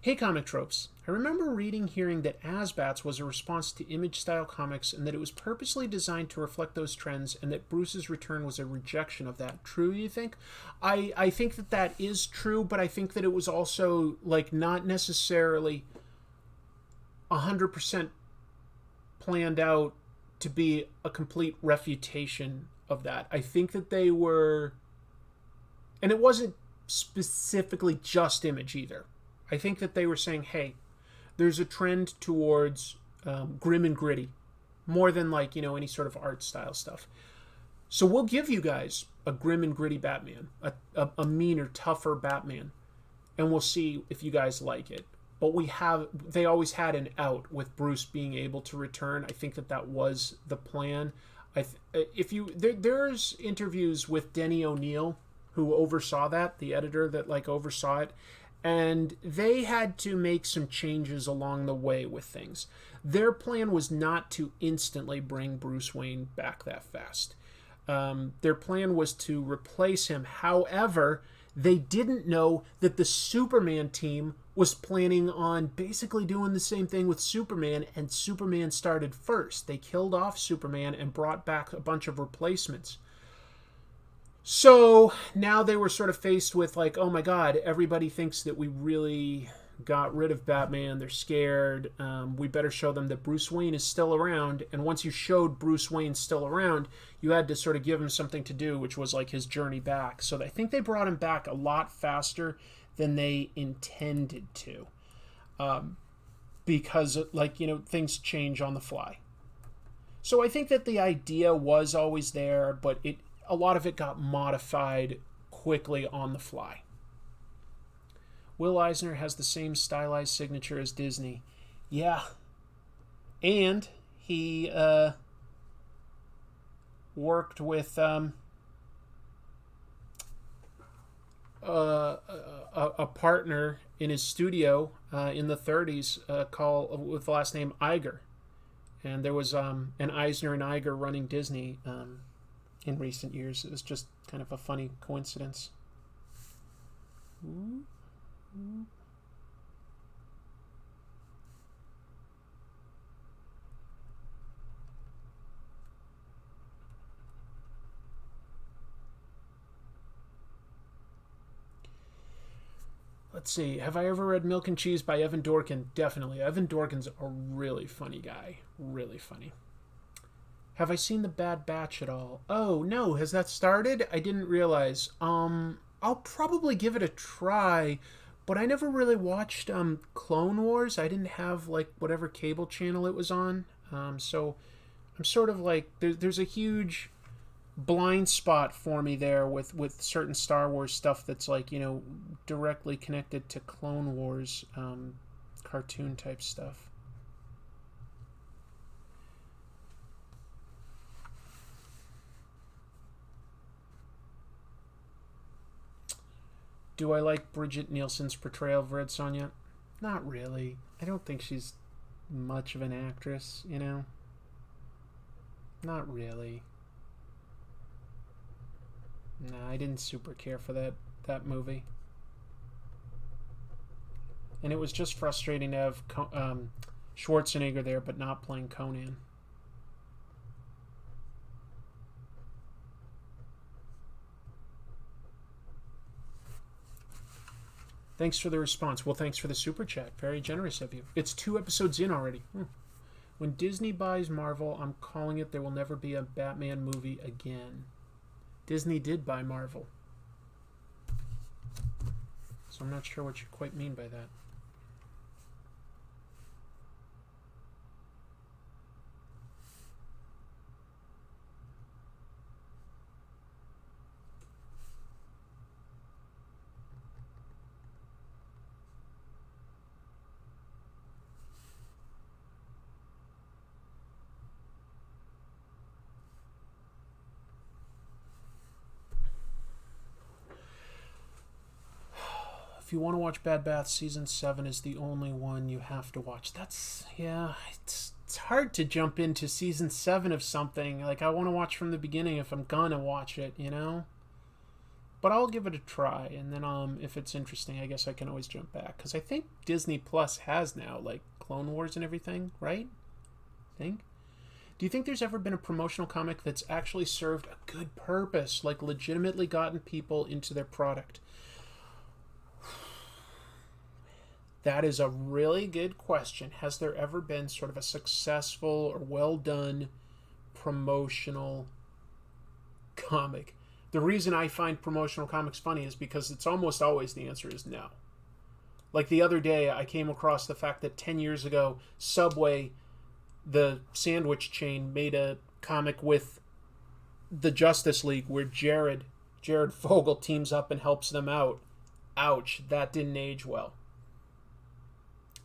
Hey, Comic Tropes. I remember hearing that Asbats was a response to Image-style comics and that it was purposely designed to reflect those trends, and that Bruce's return was a rejection of that. True, you think? I think that is true, but I think that it was also, not necessarily 100% planned out to be a complete refutation of that. I think that they were... And it wasn't specifically just Image either. I think that they were saying, hey, there's a trend towards grim and gritty, more than any sort of art style stuff. So we'll give you guys a grim and gritty Batman, a meaner, tougher Batman, and we'll see if you guys like it. But they always had an out with Bruce being able to return. I think that was the plan. There's interviews with Denny O'Neil, who oversaw that, the editor that oversaw it. And they had to make some changes along the way with things. Their plan was not to instantly bring Bruce Wayne back that fast. Their plan was to replace him. However, they didn't know that the Superman team was planning on basically doing the same thing with Superman, and Superman started first. They killed off Superman and brought back a bunch of replacements. So now they were sort of faced with oh my God, everybody thinks that we really got rid of Batman. They're scared. We better show them that Bruce Wayne is still around. And once you showed Bruce Wayne still around, you had to sort of give him something to do, which was like his journey back. So I think they brought him back a lot faster than they intended to. Because, like, things change on the fly. So I think that the idea was always there, but a lot of it got modified quickly on the fly. Will Eisner has the same stylized signature as Disney. Yeah. And he worked with a partner in his studio in the 30s with the last name Iger. And there was an Eisner and Iger running Disney in recent years. It was just kind of a funny coincidence. Let's see. Have I ever read Milk and Cheese by Evan Dorkin? Definitely. Evan Dorkin's a really funny guy. Really funny. Have I seen The Bad Batch at all? Oh, no. Has that started? I didn't realize. I'll probably give it a try, but I never really watched Clone Wars. I didn't have, like, whatever cable channel it was on. So I'm sort of like, there's a huge blind spot for me there with certain Star Wars stuff that's, like, directly connected to Clone Wars cartoon type stuff. Do I like Bridget Nielsen's portrayal of Red Sonja? Not really. I don't think she's much of an actress, Not really. No, I didn't super care for that movie. And it was just frustrating to have Schwarzenegger there, but not playing Conan. Thanks for the response. Well, thanks for the super chat. Very generous of you. It's 2 episodes in already. When Disney buys Marvel, I'm calling it there will never be a Batman movie again. Disney did buy Marvel. So I'm not sure what you quite mean by that. If you want to watch Bad Batch, season 7 is the only one you have to watch. It's hard to jump into season 7 of something. Like, I want to watch from the beginning if I'm gonna watch it, But I'll give it a try, and then if it's interesting, I guess I can always jump back. Because I think Disney Plus has now, like, Clone Wars and everything, right? Do you think there's ever been a promotional comic that's actually served a good purpose, like legitimately gotten people into their product? That is a really good question. Has there ever been sort of a successful or well-done promotional comic? The reason I find promotional comics funny is because it's almost always the answer is no. Like the other day, I came across the fact that 10 years ago, Subway, the sandwich chain, made a comic with the Justice League where Jared Fogle teams up and helps them out. Ouch, that didn't age well.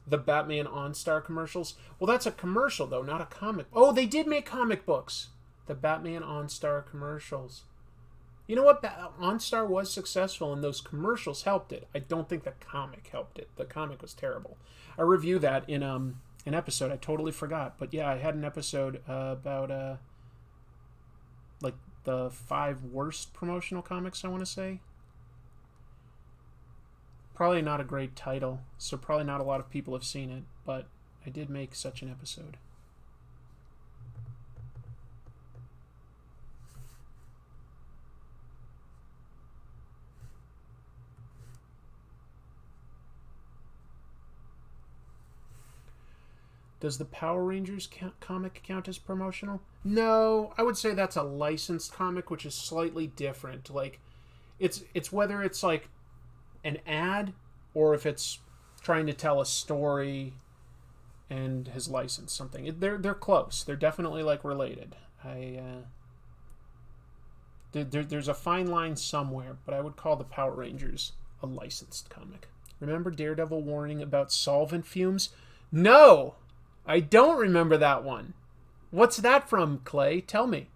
The Batman OnStar commercials. Well, that's a commercial, though, not a comic. Oh, they did make comic books. The Batman OnStar commercials. You know what? OnStar was successful, and those commercials helped it. I don't think the comic helped it. The comic was terrible. I review that in an episode. I totally forgot. But, yeah, I had an episode about, like, the 5 worst promotional comics, I want to say. Probably not a great title, so probably not a lot of people have seen it, but I did make such an episode. Does the Power Rangers comic count as promotional? No, I would say that's a licensed comic, which is slightly different. Like, it's whether it's like an ad or if it's trying to tell a story and has licensed something. They're close. They're definitely like related. There's a fine line somewhere, but I would call the Power Rangers a licensed comic. Remember Daredevil warning about solvent fumes? No, I don't remember that one. What's that from, Clay? Tell me.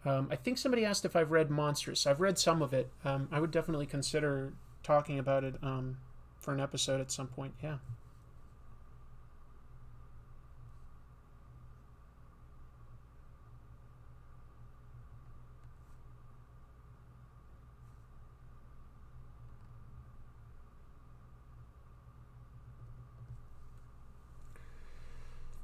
I think somebody asked if I've read Monstrous. I've read some of it. I would definitely consider talking about it for an episode at some point. Yeah.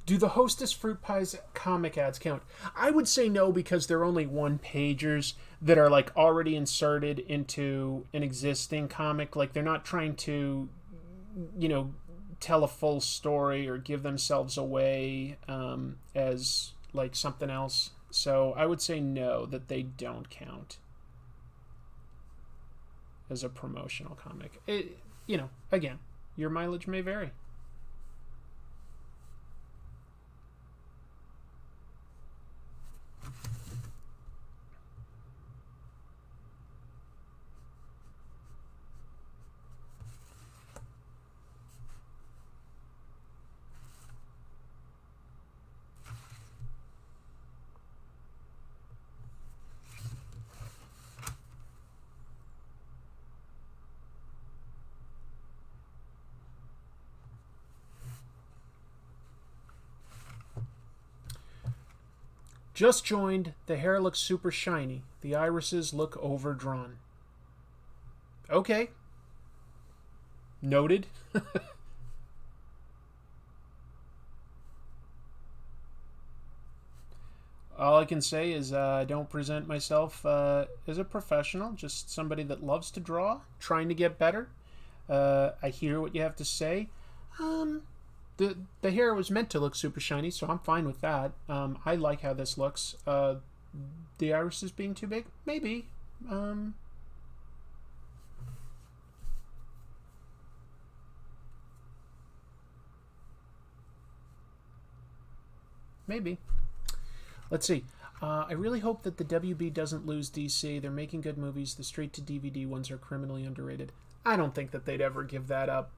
Do the Hostess Fruit Pies comic ads count? I would say no, because they're only one-pagers that are like already inserted into an existing comic. Like, they're not trying to, tell a full story or give themselves away as like something else. So I would say no, that they don't count as a promotional comic. Again, your mileage may vary. Just joined. The hair looks super shiny. The irises look overdrawn. Okay. Noted. All I can say is I don't present myself as a professional, just somebody that loves to draw, trying to get better. I hear what you have to say. The hair was meant to look super shiny, so I'm fine with that. I like how this looks. The irises being too big? Maybe. Maybe. Let's see. I really hope that the WB doesn't lose DC. They're making good movies. The straight-to-DVD ones are criminally underrated. I don't think that they'd ever give that up.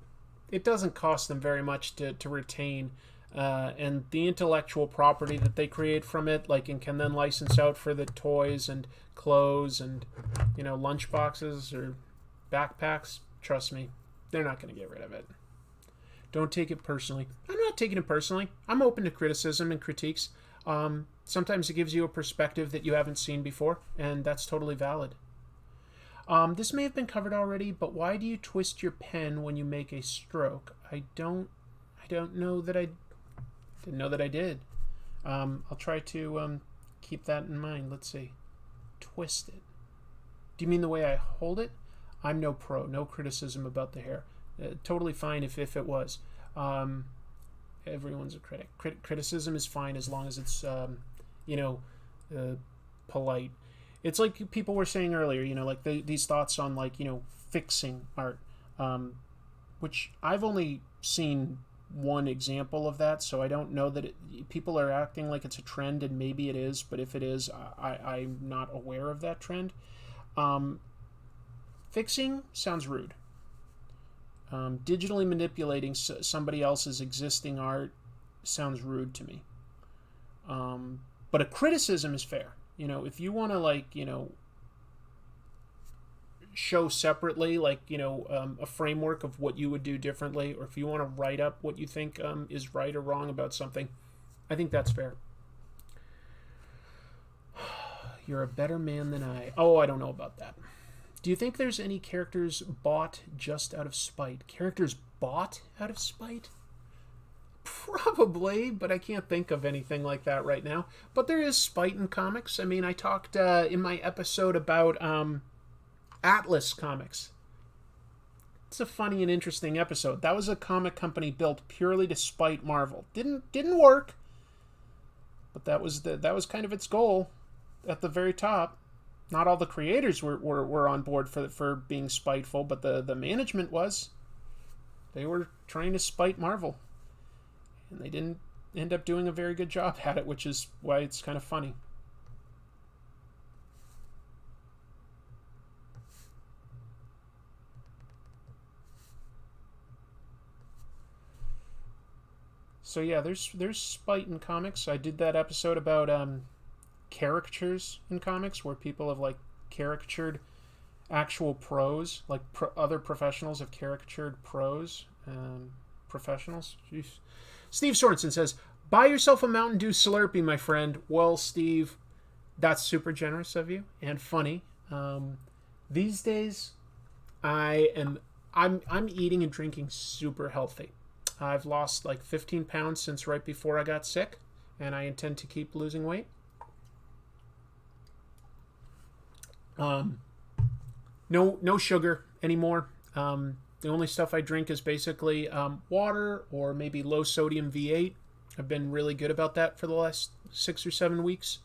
It doesn't cost them very much to retain. And the intellectual property that they create from it, like, and can then license out for the toys and clothes and, lunch boxes or backpacks, trust me, they're not going to get rid of it. Don't take it personally. I'm not taking it personally. I'm open to criticism and critiques. Sometimes it gives you a perspective that you haven't seen before, and that's totally valid. This may have been covered already, but why do you twist your pen when you make a stroke? I don't know that I didn't know that I did. I'll try to keep that in mind. Let's see. Twist it. Do you mean the way I hold it? I'm no pro. No criticism about the hair. Totally fine if it was. Everyone's a critic. Criticism is fine as long as it's polite. It's like people were saying earlier, like these thoughts on fixing art, which I've only seen one example of that, so I don't know that people are acting like it's a trend, and maybe it is, but if it is, I'm not aware of that trend. Fixing sounds rude. Digitally manipulating somebody else's existing art sounds rude to me. But a criticism is fair. If you want to show separately, a framework of what you would do differently, or if you want to write up what you think is right or wrong about something, I think that's fair. You're a better man than I. Oh, I don't know about that. Do you think there's any characters bought just out of spite? Characters bought out of spite? Probably, but I can't think of anything like that right now. But there is spite in comics. I mean, I talked in my episode about Atlas Comics. It's a funny and interesting episode. That was a comic company built purely to spite Marvel. Didn't work, but that was kind of its goal at the very top. Not all the creators were on board for being spiteful, but the management was. They were trying to spite Marvel, and they didn't end up doing a very good job at it, which is why it's kind of funny. So yeah, there's spite in comics. I did that episode about caricatures in comics, where people have like caricatured actual pros, like other professionals have caricatured pros. Professionals. Jeez. Steve Sorensen says, "Buy yourself a Mountain Dew Slurpee, my friend." Well, Steve, that's super generous of you and funny. These days, I'm eating and drinking super healthy. I've lost like 15 pounds since right before I got sick, and I intend to keep losing weight. No sugar anymore. The only stuff I drink is basically water or maybe low sodium V8. I've been really good about that for the last 6 or 7 weeks.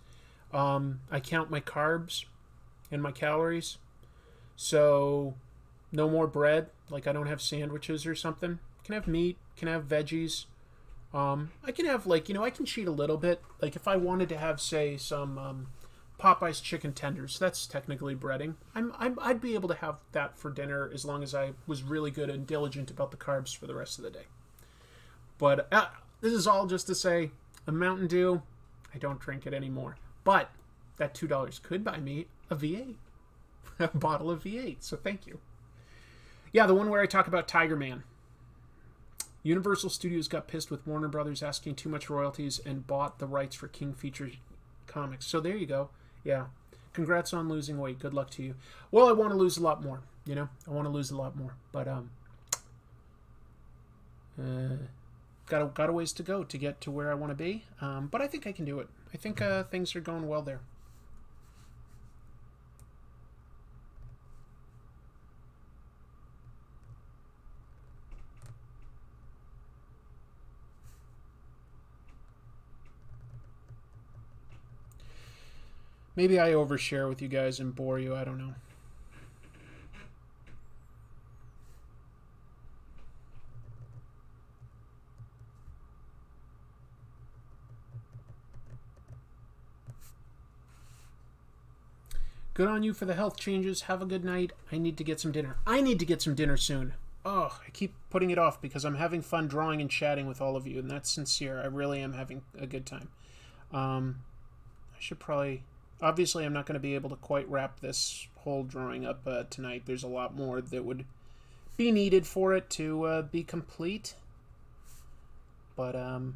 I count my carbs and my calories. So no more bread. Like I don't have sandwiches or something. Can have meat, can have veggies. I can have I can cheat a little bit. Like if I wanted to have, say, some Popeye's chicken tenders, that's technically breading. I'd be able to have that for dinner as long as I was really good and diligent about the carbs for the rest of the day. But this is all just to say, a Mountain Dew, I don't drink it anymore. But that $2 could buy me a V8, a bottle of V8. So thank you. Yeah, the one where I talk about Tiger Man. Universal Studios got pissed with Warner Brothers asking too much royalties and bought the rights for King Features comics. So there you go. Yeah. Congrats on losing weight. Good luck to you. Well, I want to lose a lot more. I want to lose a lot more. But got a ways to go to get to where I want to be. But I think I can do it. I think things are going well there. Maybe I overshare with you guys and bore you. I don't know. Good on you for the health changes. Have a good night. I need to get some dinner. I need to get some dinner soon. Oh, I keep putting it off because I'm having fun drawing and chatting with all of you, and that's sincere. I really am having a good time. I should probably... Obviously, I'm not going to be able to quite wrap this whole drawing up tonight. There's a lot more that would be needed for it to be complete. But I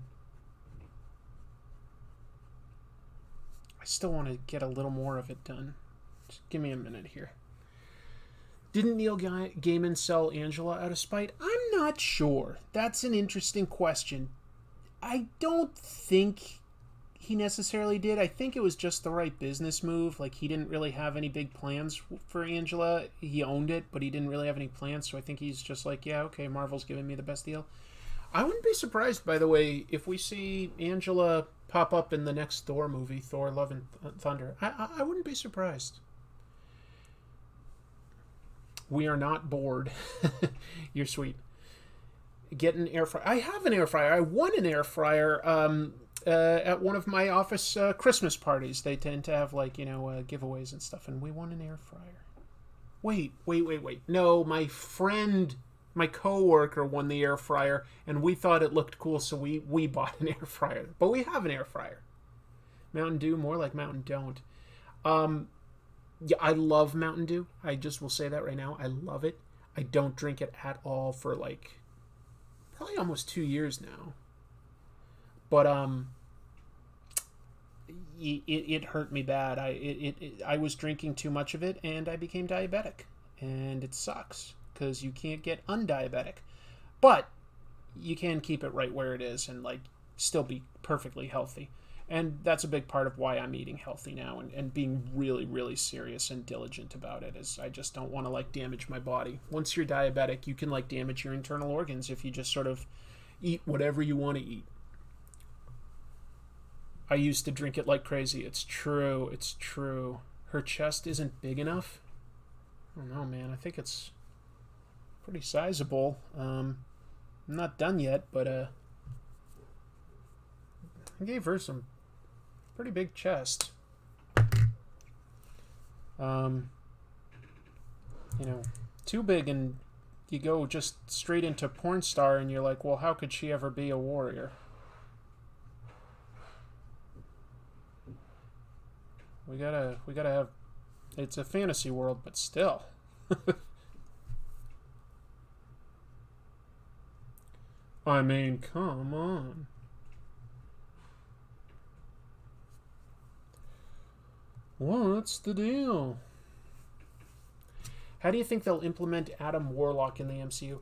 still want to get a little more of it done. Just give me a minute here. Didn't Neil Gaiman sell Angela out of spite? I'm not sure. That's an interesting question. I don't think he necessarily did. I think it was just the right business move. Like, he didn't really have any big plans for Angela. He owned it, but he didn't really have any plans, so I think he's just like, yeah, okay, Marvel's giving me the best deal. I wouldn't be surprised, by the way, if we see Angela pop up in the next Thor movie, Thor Love and Thunder. I wouldn't be surprised. We are not bored. You're sweet. Get an air fryer. I have an air fryer. I won an air fryer at one of my office Christmas parties. They tend to have, giveaways and stuff, and we won an air fryer. Wait. No, my friend, my coworker won the air fryer, and we thought it looked cool, so we bought an air fryer. But we have an air fryer. Mountain Dew, more like Mountain Don't. Yeah, I love Mountain Dew. I just will say that right now. I love it. I don't drink it at all for probably almost 2 years now. But it hurt me bad. I was drinking too much of it, and I became diabetic, and it sucks because you can't get undiabetic, but you can keep it right where it is and still be perfectly healthy. And that's a big part of why I'm eating healthy now and being really, really serious and diligent about it, is I just don't want to like damage my body. Once you're diabetic, you can like damage your internal organs if you just sort of eat whatever you want to eat. I used to drink it like crazy. It's true. It's true. Her chest isn't big enough. I don't know, man. I think it's pretty sizable. I'm not done yet, but I gave her some pretty big chest. Too big and you go just straight into porn star and you're like, well, how could she ever be a warrior? We gotta have, it's a fantasy world, but still. I mean, come on. What's the deal? How do you think they'll implement Adam Warlock in the MCU?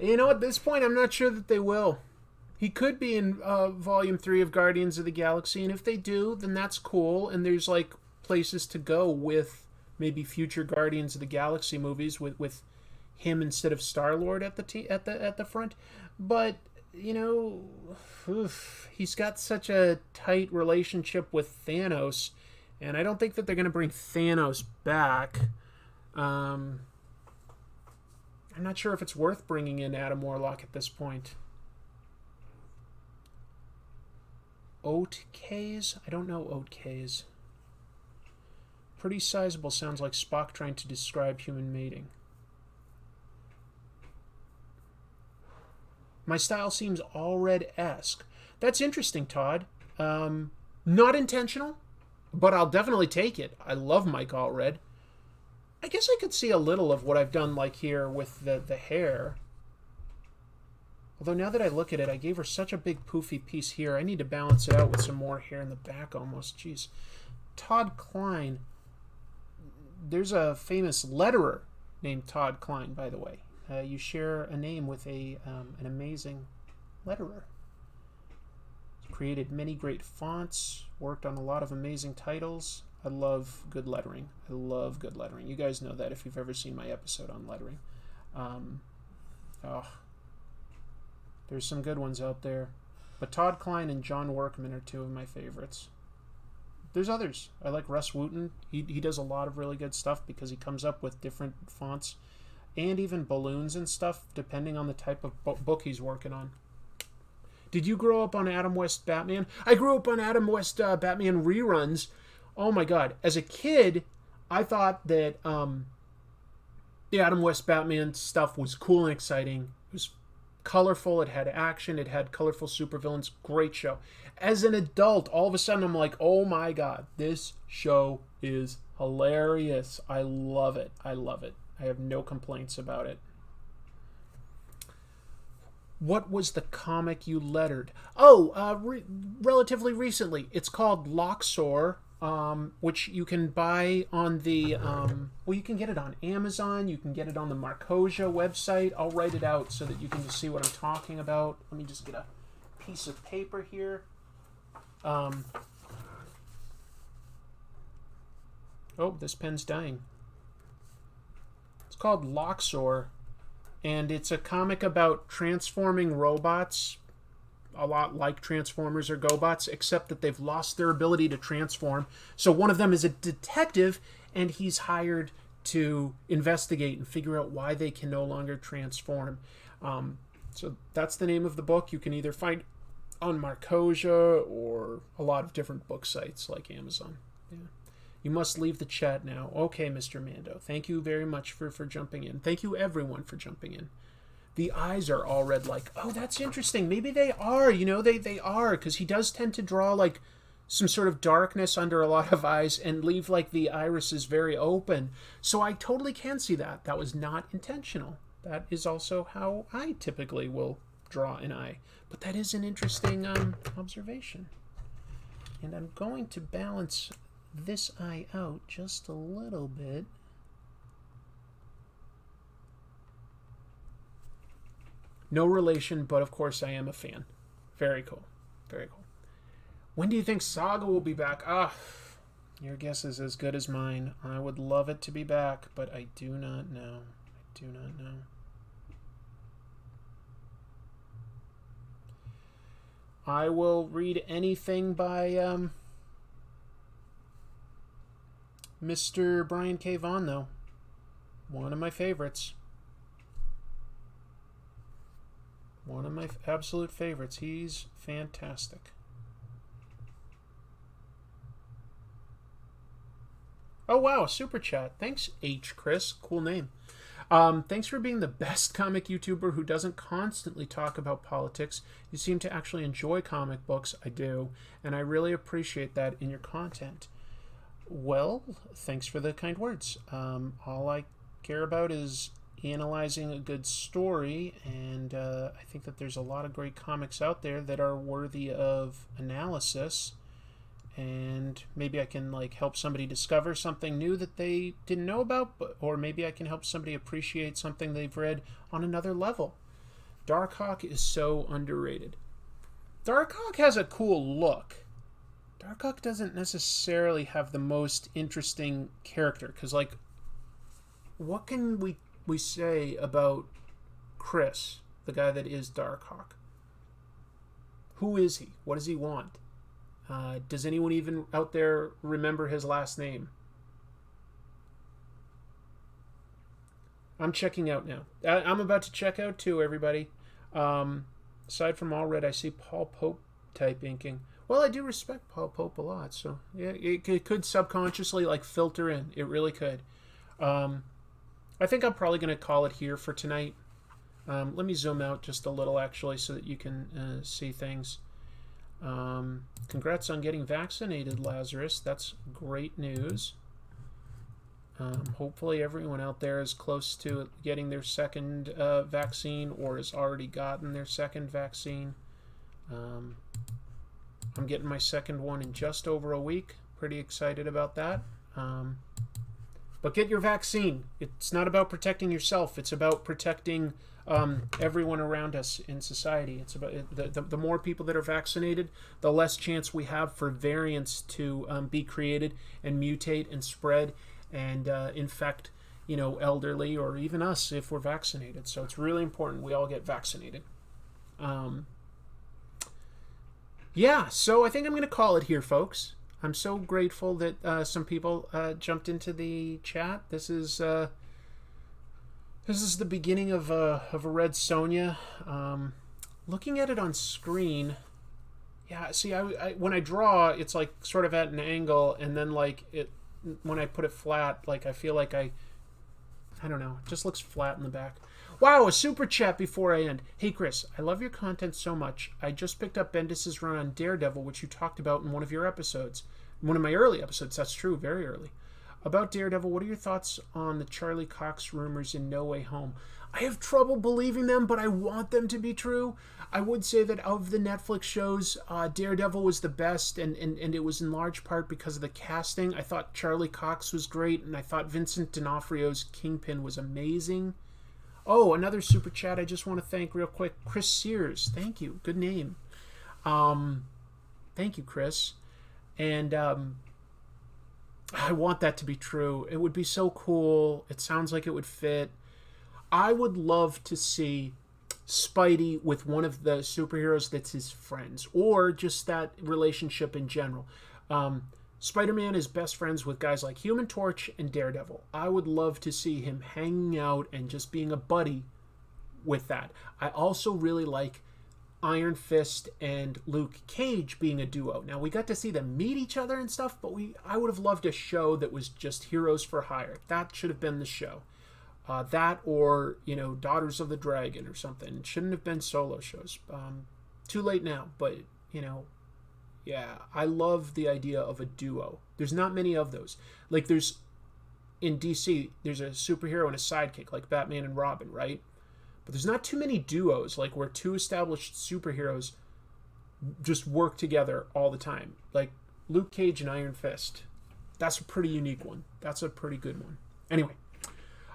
You know, at this point, I'm not sure that they will. He could be in Volume 3 of Guardians of the Galaxy, and if they do, then that's cool, and there's, like, places to go with maybe future Guardians of the Galaxy movies with him instead of Star-Lord at the front. But, you know, he's got such a tight relationship with Thanos, and I don't think that they're going to bring Thanos back. I'm not sure if it's worth bringing in Adam Warlock at this point. Oatcase? I don't know Oatcase. Pretty sizable sounds like Spock trying to describe human mating. My style seems all red-esque. That's interesting, Todd. Not intentional, but I'll definitely take it. I love Mike Allred. I guess I could see a little of what I've done like here with the hair. Although now that I look at it, I gave her such a big poofy piece here. I need to balance it out with some more hair in the back almost. Jeez. Todd Klein. There's a famous letterer named Todd Klein, by the way. You share a name with an amazing letterer. Created many great fonts, worked on a lot of amazing titles. I love good lettering. I love good lettering. You guys know that if you've ever seen my episode on lettering. There's some good ones out there. But Todd Klein and John Workman are two of my favorites. There's others. I like Russ Wooten. He does a lot of really good stuff because he comes up with different fonts and even balloons and stuff depending on the type of book he's working on. Did you grow up on Adam West Batman? I grew up on Adam West Batman reruns. Oh my god. As a kid, I thought that the Adam West Batman stuff was cool and exciting. It was colorful, it had action, it had colorful supervillains. Great show. As an adult, all of a sudden I'm like, oh my god, this show is hilarious. I love it. I love it. I have no complaints about it. What was the comic you lettered? Relatively recently. It's called Loxor, which you can buy on the... you can get it on Amazon. You can get it on the Marcosia website. I'll write it out so that you can just see what I'm talking about. Let me just get a piece of paper here. This pen's dying. It's called Loxor. And it's a comic about transforming robots, a lot like Transformers or GoBots, except that they've lost their ability to transform. So one of them is a detective, and he's hired to investigate and figure out why they can no longer transform. So that's the name of the book. You can either find on Marcosia or a lot of different book sites like Amazon. Yeah. You must leave the chat now. Okay, Mr. Mando. Thank you very much for jumping in. Thank you, everyone, for jumping in. The eyes are all red like, oh, that's interesting. Maybe they are. You know, they are, because he does tend to draw, like, some sort of darkness under a lot of eyes and leave, like, the irises very open. So I totally can see that. That was not intentional. That is also how I typically will draw an eye. But that is an interesting observation. And I'm going to balance this eye out just a little bit. No relation, but of course I am a fan. Very cool. Very cool. When do you think Saga will be back? Your guess is as good as mine. I would love it to be back, but I do not know. I do not know. I will read anything by Mr. Brian K. Vaughan, though. One of my favorites. One of my absolute favorites. He's fantastic. Oh, wow, super chat. Thanks, H. Chris. Cool name. Thanks for being the best comic YouTuber who doesn't constantly talk about politics. You seem to actually enjoy comic books. I do, and I really appreciate that in your content. Well, thanks for the kind words. All I care about is analyzing a good story, and I think that there's a lot of great comics out there that are worthy of analysis. And maybe I can help somebody discover something new that they didn't know about, or maybe I can help somebody appreciate something they've read on another level. Darkhawk is so underrated. Darkhawk has a cool look. Darkhawk doesn't necessarily have the most interesting character, because what can we say about Chris, the guy that is Darkhawk? Who is he? What does he want? Does anyone even out there remember his last name? I'm checking out now. I'm about to check out too, everybody. Aside from All Red, I see Paul Pope type inking. Well, I do respect Paul Pope a lot, so yeah, it could subconsciously filter in. It really could. I think I'm probably going to call it here for tonight. Let me zoom out just a little, actually, so that you can see things. Congrats on getting vaccinated, Lazarus. That's great news. Hopefully everyone out there is close to getting their second vaccine or has already gotten their second vaccine. I'm getting my second one in just over a week. Pretty excited about that. But get your vaccine. It's not about protecting yourself. It's about protecting everyone around us in society. It's about the more people that are vaccinated, the less chance we have for variants to be created and mutate and spread and infect, elderly or even us if we're vaccinated. So it's really important we all get vaccinated. Yeah, so I think I'm going to call it here, folks. I'm so grateful that some people jumped into the chat. This is the beginning of a Red Sonja. Looking at it on screen, yeah. See, I when I draw, it's sort of at an angle, and then when I put it flat, I feel like I don't know. It just looks flat in the back. Wow, a super chat before I end. Hey Chris, I love your content so much. I just picked up Bendis' run on Daredevil, which you talked about in one of your episodes. One of my early episodes, that's true, very early. About Daredevil, what are your thoughts on the Charlie Cox rumors in No Way Home? I have trouble believing them, but I want them to be true. I would say that of the Netflix shows, Daredevil was the best, and it was in large part because of the casting. I thought Charlie Cox was great, and I thought Vincent D'Onofrio's Kingpin was amazing. Oh, another super chat I just want to thank real quick. Chris Sears, thank you. Good name. Thank you, Chris. And I want that to be true. It would be so cool. It sounds like it would fit. I would love to see Spidey with one of the superheroes that's his friends, or just that relationship in general. Spider-Man is best friends with guys like Human Torch and Daredevil. I would love to see him hanging out and just being a buddy with that. I also really like Iron Fist and Luke Cage being a duo. Now, we got to see them meet each other and stuff, but I would have loved a show that was just Heroes for Hire. That should have been the show. That or, Daughters of the Dragon or something. It shouldn't have been solo shows. Too late now, but, yeah, I love the idea of a duo. There's not many of those. There's, in DC, there's a superhero and a sidekick, like Batman and Robin, right? But there's not too many duos, where two established superheroes just work together all the time. Like Luke Cage and Iron Fist. That's a pretty unique one. That's a pretty good one. Anyway,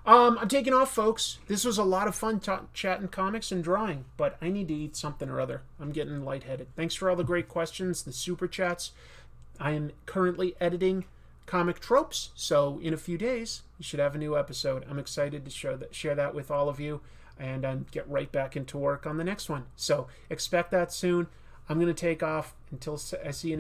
I'm taking off, folks. This was a lot of fun chatting comics and drawing, but I need to eat something or other. I'm getting lightheaded. Thanks for all the great questions, the super chats. I am currently editing Comic Tropes, so in a few days you should have a new episode. I'm excited to share that with all of you, and get right back into work on the next one. So expect that soon. I'm going to take off until I see you next